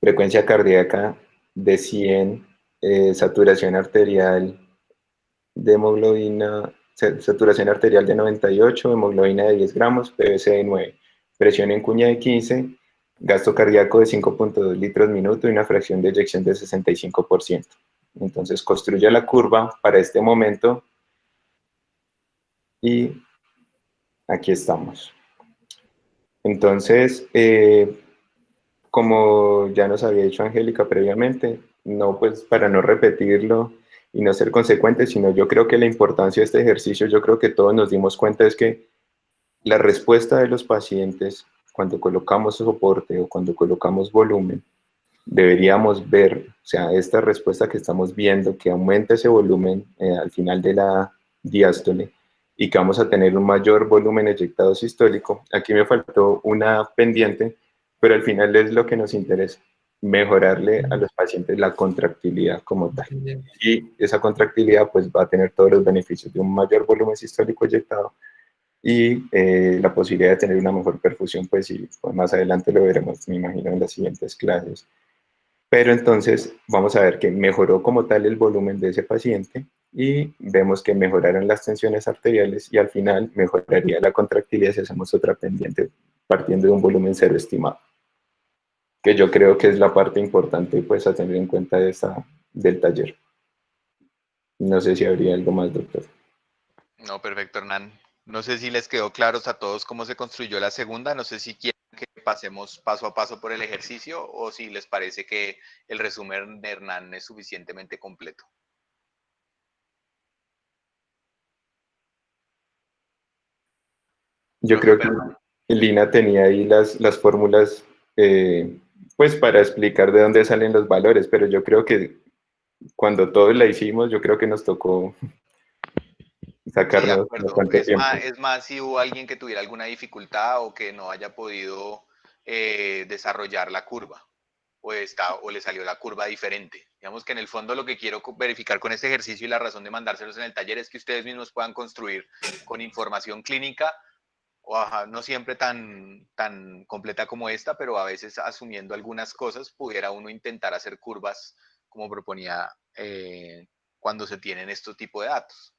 frecuencia cardíaca de 100, saturación arterial de hemoglobina, saturación arterial de 98, hemoglobina de 10 gramos, PVC de 9, presión en cuña de 15, gasto cardíaco de 5.2 litros minuto y una fracción de eyección de 65%. Entonces construye la curva para este momento y aquí estamos. Entonces, como ya nos había dicho Angélica previamente, no pues para no repetirlo y no ser consecuentes, sino yo creo que la importancia de este ejercicio, yo creo que todos nos dimos cuenta es que la respuesta de los pacientes cuando colocamos soporte o cuando colocamos volumen, deberíamos ver, o sea, esta respuesta que estamos viendo, que aumenta ese volumen al final de la diástole y que vamos a tener un mayor volumen eyectado sistólico. Aquí me faltó una pendiente, pero al final es lo que nos interesa, mejorarle a los pacientes la contractilidad como tal. Y esa contractilidad pues va a tener todos los beneficios de un mayor volumen sistólico eyectado y la posibilidad de tener una mejor perfusión, pues sí, pues más adelante lo veremos, me imagino, en las siguientes clases. Pero entonces vamos a ver que mejoró como tal el volumen de ese paciente y vemos que mejoraron las tensiones arteriales y al final mejoraría la contractilidad si hacemos otra pendiente partiendo de un volumen cero estimado, que yo creo que es la parte importante pues a tener en cuenta de del taller. No sé si habría algo más, doctor. No, perfecto, Hernán. No sé si les quedó claro a todos cómo se construyó la segunda. No sé si quieren que pasemos paso a paso por el ejercicio o si les parece que el resumen de Hernán es suficientemente completo. Yo creo que Lina tenía ahí las fórmulas pues para explicar de dónde salen los valores, pero yo creo que cuando todos la hicimos, yo creo que nos tocó sacarnos Sí, de acuerdo. bastante tiempo. Es más si hubo alguien que tuviera alguna dificultad o que no haya podido desarrollar la curva o le salió la curva diferente. Digamos que en el fondo lo que quiero verificar con este ejercicio y la razón de mandárselos en el taller es que ustedes mismos puedan construir con información clínica, o no siempre tan completa como esta, pero a veces asumiendo algunas cosas, pudiera uno intentar hacer curvas como proponía cuando se tienen este tipo de datos.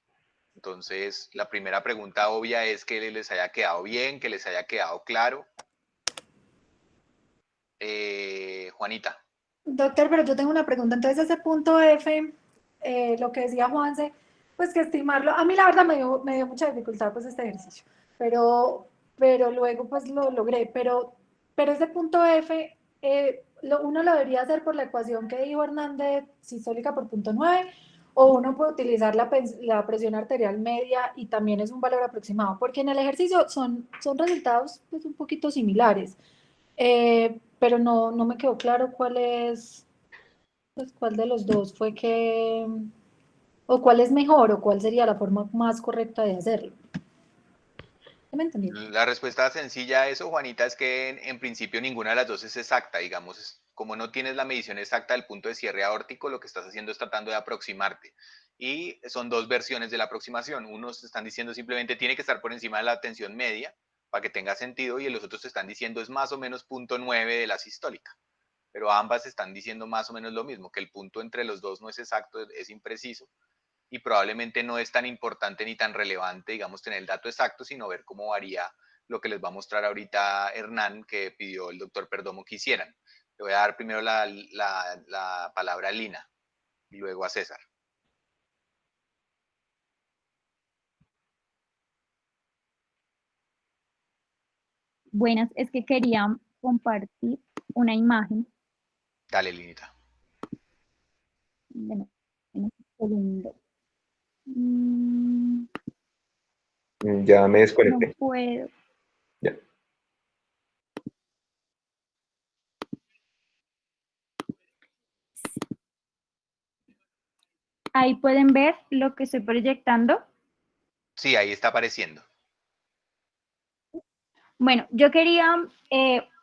Entonces, la primera pregunta obvia es que les haya quedado bien, que les haya quedado claro. Juanita. Doctor, pero yo tengo una pregunta. Entonces, ese punto F, lo que decía Juanse, pues que estimarlo, a mí la verdad me dio mucha dificultad pues este ejercicio, pero luego pues lo logré. Pero ese punto F, uno lo debería hacer por la ecuación que dijo Hernández, sistólica por punto 9, o uno puede utilizar la presión arterial media y también es un valor aproximado, porque en el ejercicio son resultados pues un poquito similares. Pero no me quedó claro cuál es, pues cuál de los dos fue que, o cuál es mejor, o cuál sería la forma más correcta de hacerlo. ¿Sí me entendí? La respuesta sencilla a eso, Juanita, es que en principio ninguna de las dos es exacta, digamos, como no tienes la medición exacta del punto de cierre aórtico, lo que estás haciendo es tratando de aproximarte. Y son dos versiones de la aproximación. Unos están diciendo simplemente tiene que estar por encima de la tensión media para que tenga sentido, y los otros están diciendo es más o menos punto 9 de la sistólica. Pero ambas están diciendo más o menos lo mismo, que el punto entre los dos no es exacto, es impreciso, y probablemente no es tan importante ni tan relevante, digamos, tener el dato exacto, sino ver cómo varía lo que les va a mostrar ahorita Hernán, que pidió el doctor Perdomo que hicieran. Le voy a dar primero la palabra a Lina y luego a César. Buenas, es que quería compartir una imagen. Dale, Linita. Bueno, un segundo. Ya me desconecté. No puedo. Ya. Ahí pueden ver lo que estoy proyectando. Sí, ahí está apareciendo. Bueno, yo quería,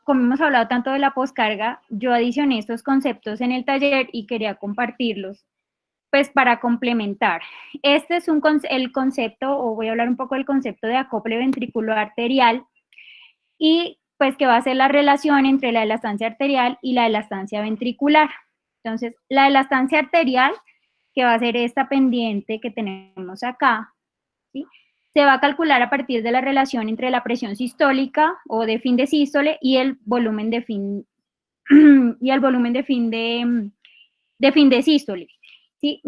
como hemos hablado tanto de la poscarga, yo adicioné estos conceptos en el taller y quería compartirlos, pues para complementar. Este es el concepto, o voy a hablar un poco del concepto de acople ventricular arterial, y pues que va a ser la relación entre la elastancia arterial y la elastancia ventricular. Entonces, la elastancia arterial, que va a ser esta pendiente que tenemos acá, ¿sí?, se va a calcular a partir de la relación entre la presión sistólica o de fin de sístole y el volumen de fin y el volumen de fin de sístole. ¿Sí?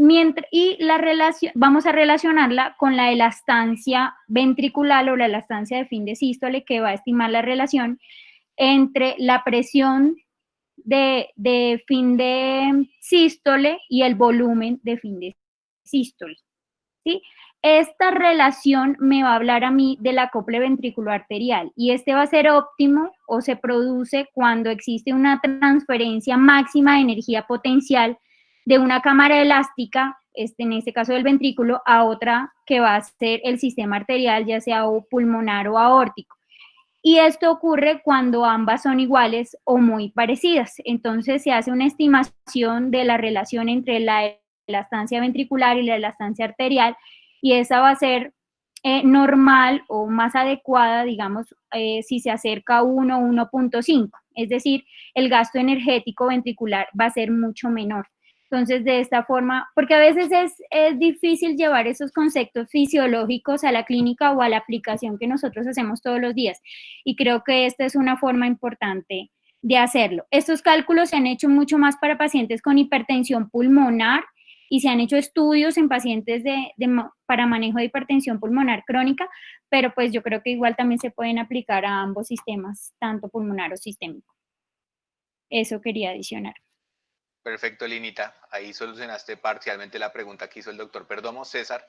Y la relación, vamos a relacionarla con la elastancia ventricular o la elastancia de fin de sístole, que va a estimar la relación entre la presión de fin de sístole y el volumen de fin de sístole. ¿Sí? Esta relación me va a hablar a mí del acople ventricular arterial, y este va a ser óptimo o se produce cuando existe una transferencia máxima de energía potencial de una cámara elástica, en este caso del ventrículo, a otra que va a ser el sistema arterial, ya sea o pulmonar o aórtico. Y esto ocurre cuando ambas son iguales o muy parecidas. Entonces se hace una estimación de la relación entre la elastancia ventricular y la elastancia arterial, y esa va a ser normal o más adecuada, digamos, si se acerca a 1 o 1.5, es decir, el gasto energético ventricular va a ser mucho menor. Entonces, de esta forma, porque a veces es difícil llevar esos conceptos fisiológicos a la clínica o a la aplicación que nosotros hacemos todos los días, y creo que esta es una forma importante de hacerlo. Estos cálculos se han hecho mucho más para pacientes con hipertensión pulmonar, y se han hecho estudios en pacientes para manejo de hipertensión pulmonar crónica, pero pues yo creo que igual también se pueden aplicar a ambos sistemas, tanto pulmonar o sistémico. Eso quería adicionar. Perfecto, Linita. Ahí solucionaste parcialmente la pregunta que hizo el doctor Perdomo. César.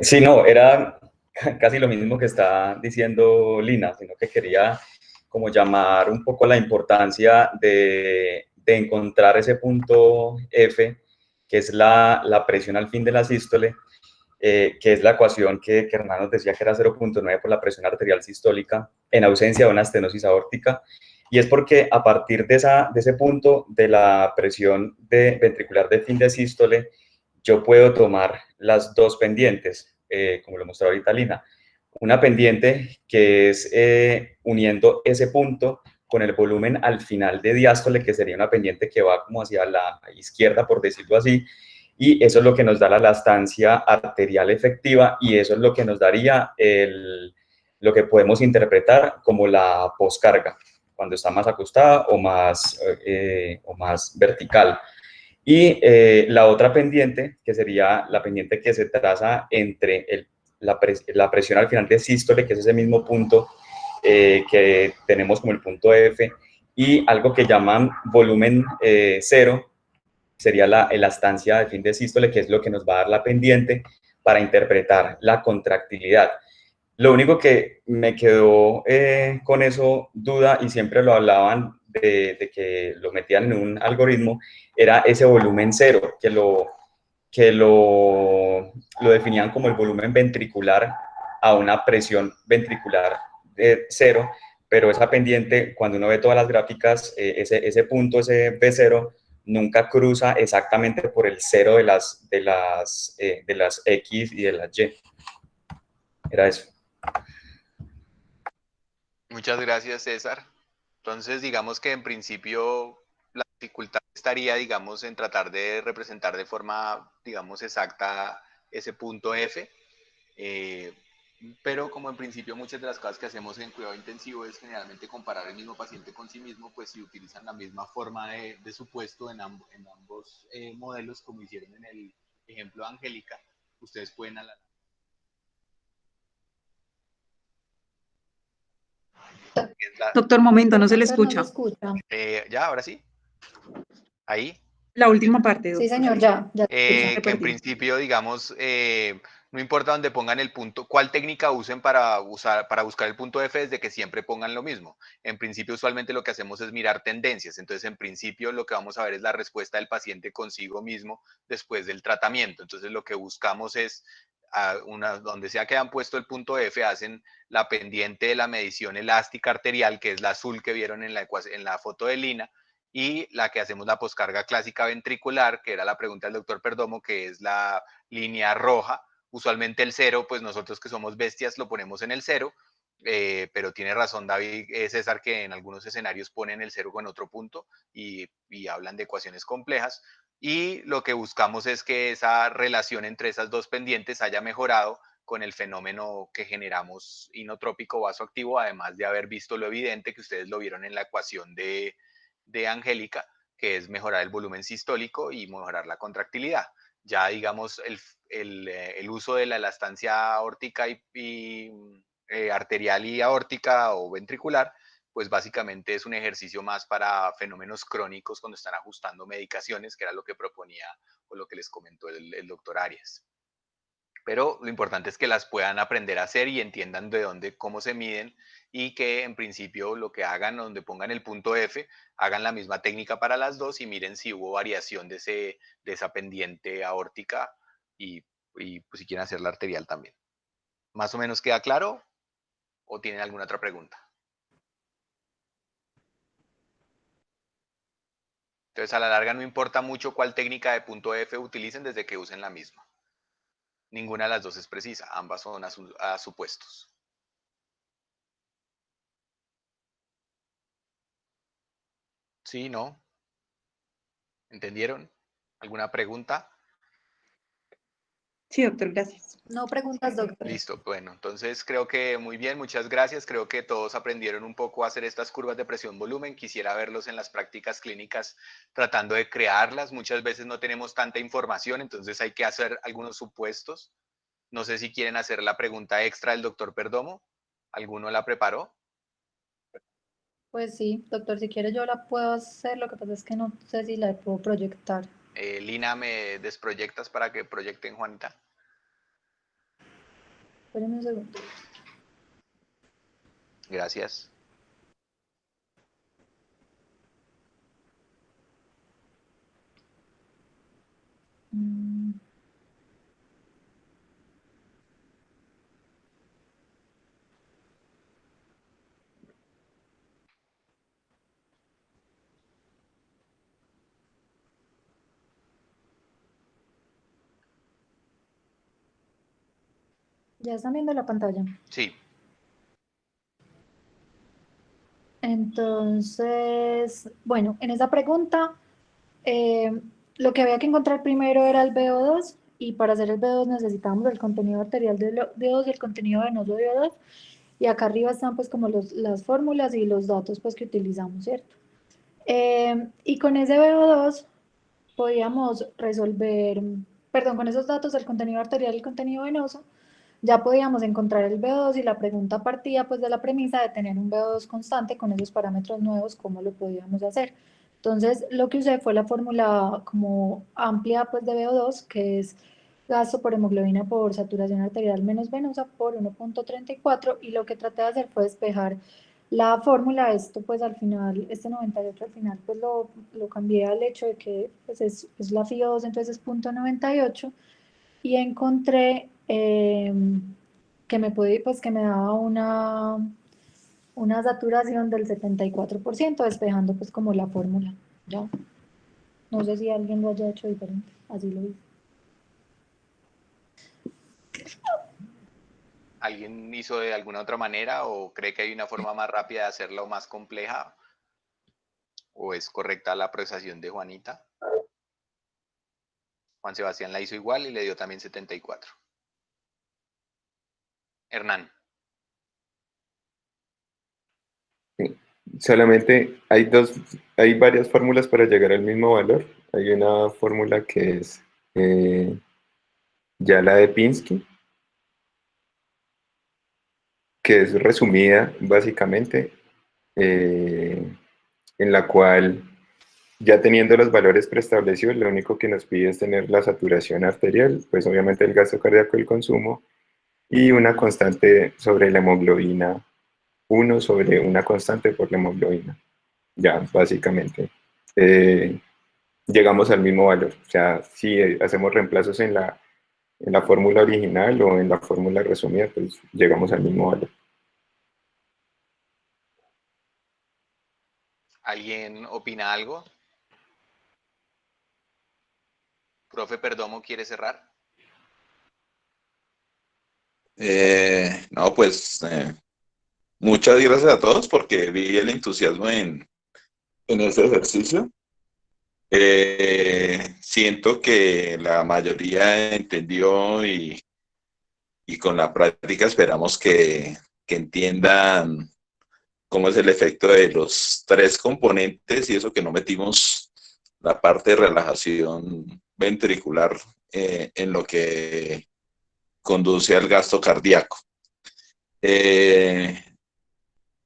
Sí, no, era casi lo mismo que está diciendo Lina, sino que quería como llamar un poco la importancia de encontrar ese punto F, que es la presión al fin de la sístole, que es la ecuación que Hernán nos decía que era 0.9 por la presión arterial sistólica en ausencia de una estenosis aórtica. Y es porque a partir de ese punto de la presión ventricular de fin de sístole, yo puedo tomar las dos pendientes, como lo mostró ahorita Lina. Una pendiente que es uniendo ese punto con el volumen al final de diástole, que sería una pendiente que va como hacia la izquierda, por decirlo así, y eso es lo que nos da la elastancia arterial efectiva, y eso es lo que nos daría lo que podemos interpretar como la poscarga. cuando está más acostada o más vertical. Y la otra pendiente, que sería la pendiente que se traza entre la presión al final de sístole, que es ese mismo punto que tenemos como el punto F, y algo que llaman volumen cero, sería la elastancia de fin de sístole, que es lo que nos va a dar la pendiente para interpretar la contractilidad. Lo único que me quedó con eso duda, y siempre lo hablaban de que lo metían en un algoritmo, era ese volumen cero, que lo definían como el volumen ventricular a una presión ventricular de cero, pero esa pendiente, cuando uno ve todas las gráficas, ese punto, ese V0, nunca cruza exactamente por el cero de las X y de las Y. Era eso. Muchas gracias, César. Entonces, digamos que en principio la dificultad estaría, digamos, en tratar de representar de forma, digamos, exacta ese punto F. Pero como en principio muchas de las cosas que hacemos en cuidado intensivo es generalmente comparar el mismo paciente con sí mismo, pues si utilizan la misma forma de supuesto en ambos modelos, como hicieron en el ejemplo de Angélica, ustedes pueden Doctor, momento, no se le Doctor, no se escucha. escucha. ¿Ya? ¿Ahora sí? ¿Ahí? La última parte, Sí, doctor. señor, ya. Que en principio, digamos, no importa dónde pongan el punto, cuál técnica usen para buscar el punto F, desde que siempre pongan lo mismo. En principio, usualmente lo que hacemos es mirar tendencias. Entonces, en principio, lo que vamos a ver es la respuesta del paciente consigo mismo después del tratamiento. Entonces, lo que buscamos es, donde sea que han puesto el punto F, hacen la pendiente de la medición elástica arterial, que es la azul que vieron en la foto de Lina, y la que hacemos la poscarga clásica ventricular, que era la pregunta del doctor Perdomo, que es la línea roja. Usualmente el cero, pues nosotros que somos bestias lo ponemos en el cero, pero tiene razón David, César, que en algunos escenarios ponen el cero con otro punto y hablan de ecuaciones complejas. Y lo que buscamos es que esa relación entre esas dos pendientes haya mejorado con el fenómeno que generamos inotrópico vasoactivo, además de haber visto lo evidente que ustedes lo vieron en la ecuación de Angélica, que es mejorar el volumen sistólico y mejorar la contractilidad. Ya digamos el uso de la elastancia aórtica y arterial y aórtica o ventricular, pues básicamente es un ejercicio más para fenómenos crónicos cuando están ajustando medicaciones, que era lo que proponía o lo que les comentó el doctor Arias. Pero lo importante es que las puedan aprender a hacer y entiendan de dónde, cómo se miden, y que en principio lo que hagan, donde pongan el punto F, hagan la misma técnica para las dos y miren si hubo variación de esa pendiente aórtica y pues si quieren hacer la arterial también. ¿Más o menos queda claro? ¿O tienen alguna otra pregunta? Entonces, a la larga no importa mucho cuál técnica de punto F utilicen desde que usen la misma. Ninguna de las dos es precisa, ambas son a supuestos. ¿Sí? ¿No? ¿Entendieron? ¿Alguna pregunta? Sí, doctor, gracias. No preguntas, doctor. Listo, bueno, entonces creo que muy bien, muchas gracias. Creo que todos aprendieron un poco a hacer estas curvas de presión-volumen. Quisiera verlos en las prácticas clínicas tratando de crearlas. Muchas veces no tenemos tanta información, entonces hay que hacer algunos supuestos. No sé si quieren hacer la pregunta extra del doctor Perdomo. ¿Alguno la preparó? Pues sí, doctor, si quiere yo la puedo hacer, lo que pasa es que no sé si la puedo proyectar. Lina, ¿me desproyectas para que proyecten Juanita? Espérenme un segundo. Gracias. ¿Ya están viendo la pantalla? Sí. Entonces, bueno, en esa pregunta, lo que había que encontrar primero era el VO2, y para hacer el VO2 necesitábamos el contenido arterial de O2 y el contenido venoso de O2, y acá arriba están pues como las fórmulas y los datos pues que utilizamos, ¿cierto? Y con ese VO2 podíamos resolver, perdón, con esos datos del contenido arterial y el contenido venoso, ya podíamos encontrar el VO2 y la pregunta partía pues de la premisa de tener un VO2 constante con esos parámetros nuevos, ¿cómo lo podíamos hacer? Entonces, lo que usé fue la fórmula como amplia pues de VO2, que es gasto por hemoglobina por saturación arterial menos venosa por 1.34, y lo que traté de hacer fue despejar la fórmula. Esto pues al final, este 98 al final pues lo cambié al hecho de que pues es la FIO2, entonces es .98, y encontré que me pues que me daba una saturación del 74%, despejando pues como la fórmula, ¿ya? No sé si alguien lo haya hecho diferente, así lo hice. ¿Alguien hizo de alguna otra manera o cree que hay una forma más rápida de hacerla o más compleja? ¿O es correcta la procesación de Juanita? Juan Sebastián la hizo igual y le dio también 74. Hernán. Solamente hay varias fórmulas para llegar al mismo valor. Hay una fórmula que es ya la de Pinsky, que es resumida básicamente, en la cual ya teniendo los valores preestablecidos, lo único que nos pide es tener la saturación arterial, pues obviamente el gasto cardíaco y el consumo, y una constante sobre la hemoglobina, 1 sobre una constante por la hemoglobina. Ya, básicamente. Llegamos al mismo valor. O sea, si hacemos reemplazos en la fórmula original o en la fórmula resumida, pues llegamos al mismo valor. ¿Alguien opina algo? Profe Perdomo, ¿quiere cerrar? No, pues muchas gracias a todos porque vi el entusiasmo en este ejercicio. Siento que la mayoría entendió y con la práctica esperamos que entiendan cómo es el efecto de los 3 componentes y eso que no metimos la parte de relajación ventricular en lo que conduce al gasto cardíaco.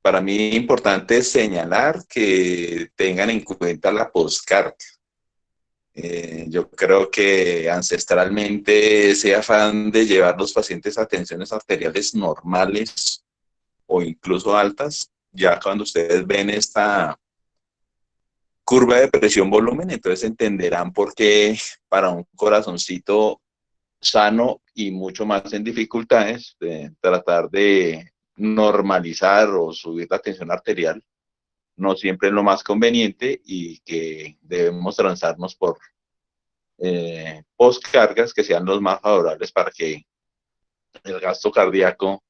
Para mí es importante señalar que tengan en cuenta la postcarga. Yo creo que ancestralmente ese afán de llevar los pacientes a tensiones arteriales normales o incluso altas, ya cuando ustedes ven esta curva de presión-volumen, entonces entenderán por qué para un corazoncito sano y mucho más en dificultades, de tratar de normalizar o subir la tensión arterial no siempre es lo más conveniente y que debemos transarnos por postcargas que sean los más favorables para que el gasto cardíaco,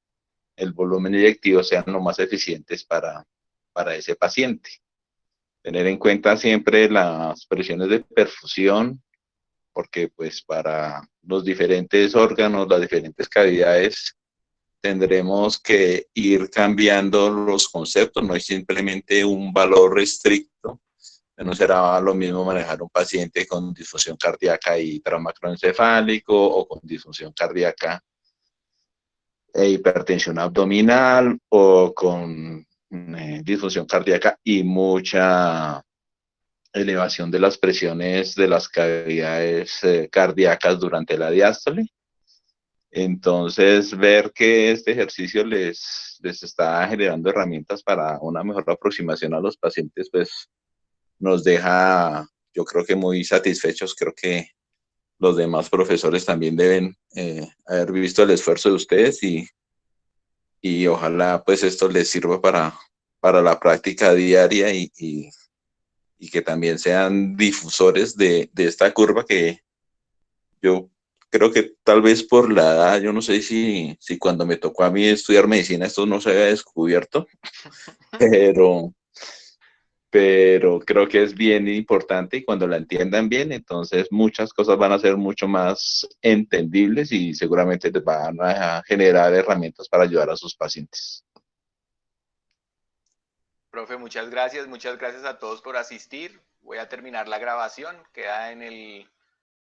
el volumen inyectivo sean lo más eficientes para ese paciente. Tener en cuenta siempre las presiones de perfusión, porque pues para los diferentes órganos, las diferentes cavidades, tendremos que ir cambiando los conceptos, no es simplemente un valor estricto. No será lo mismo manejar un paciente con disfunción cardíaca y trauma craneoencefálico o con disfunción cardíaca e hipertensión abdominal o con disfunción cardíaca y mucha elevación de las presiones de las cavidades cardíacas durante la diástole. Entonces, ver que este ejercicio les está generando herramientas para una mejor aproximación a los pacientes, pues nos deja, yo creo que muy satisfechos. Creo que los demás profesores también deben haber visto el esfuerzo de ustedes y ojalá pues esto les sirva para la práctica diaria y que también sean difusores de esta curva que yo creo que tal vez por la edad, yo no sé si cuando me tocó a mí estudiar medicina esto no se había descubierto, pero creo que es bien importante y cuando la entiendan bien, entonces muchas cosas van a ser mucho más entendibles y seguramente les van a generar herramientas para ayudar a sus pacientes. Profe, muchas gracias a todos por asistir. Voy a terminar la grabación, queda en el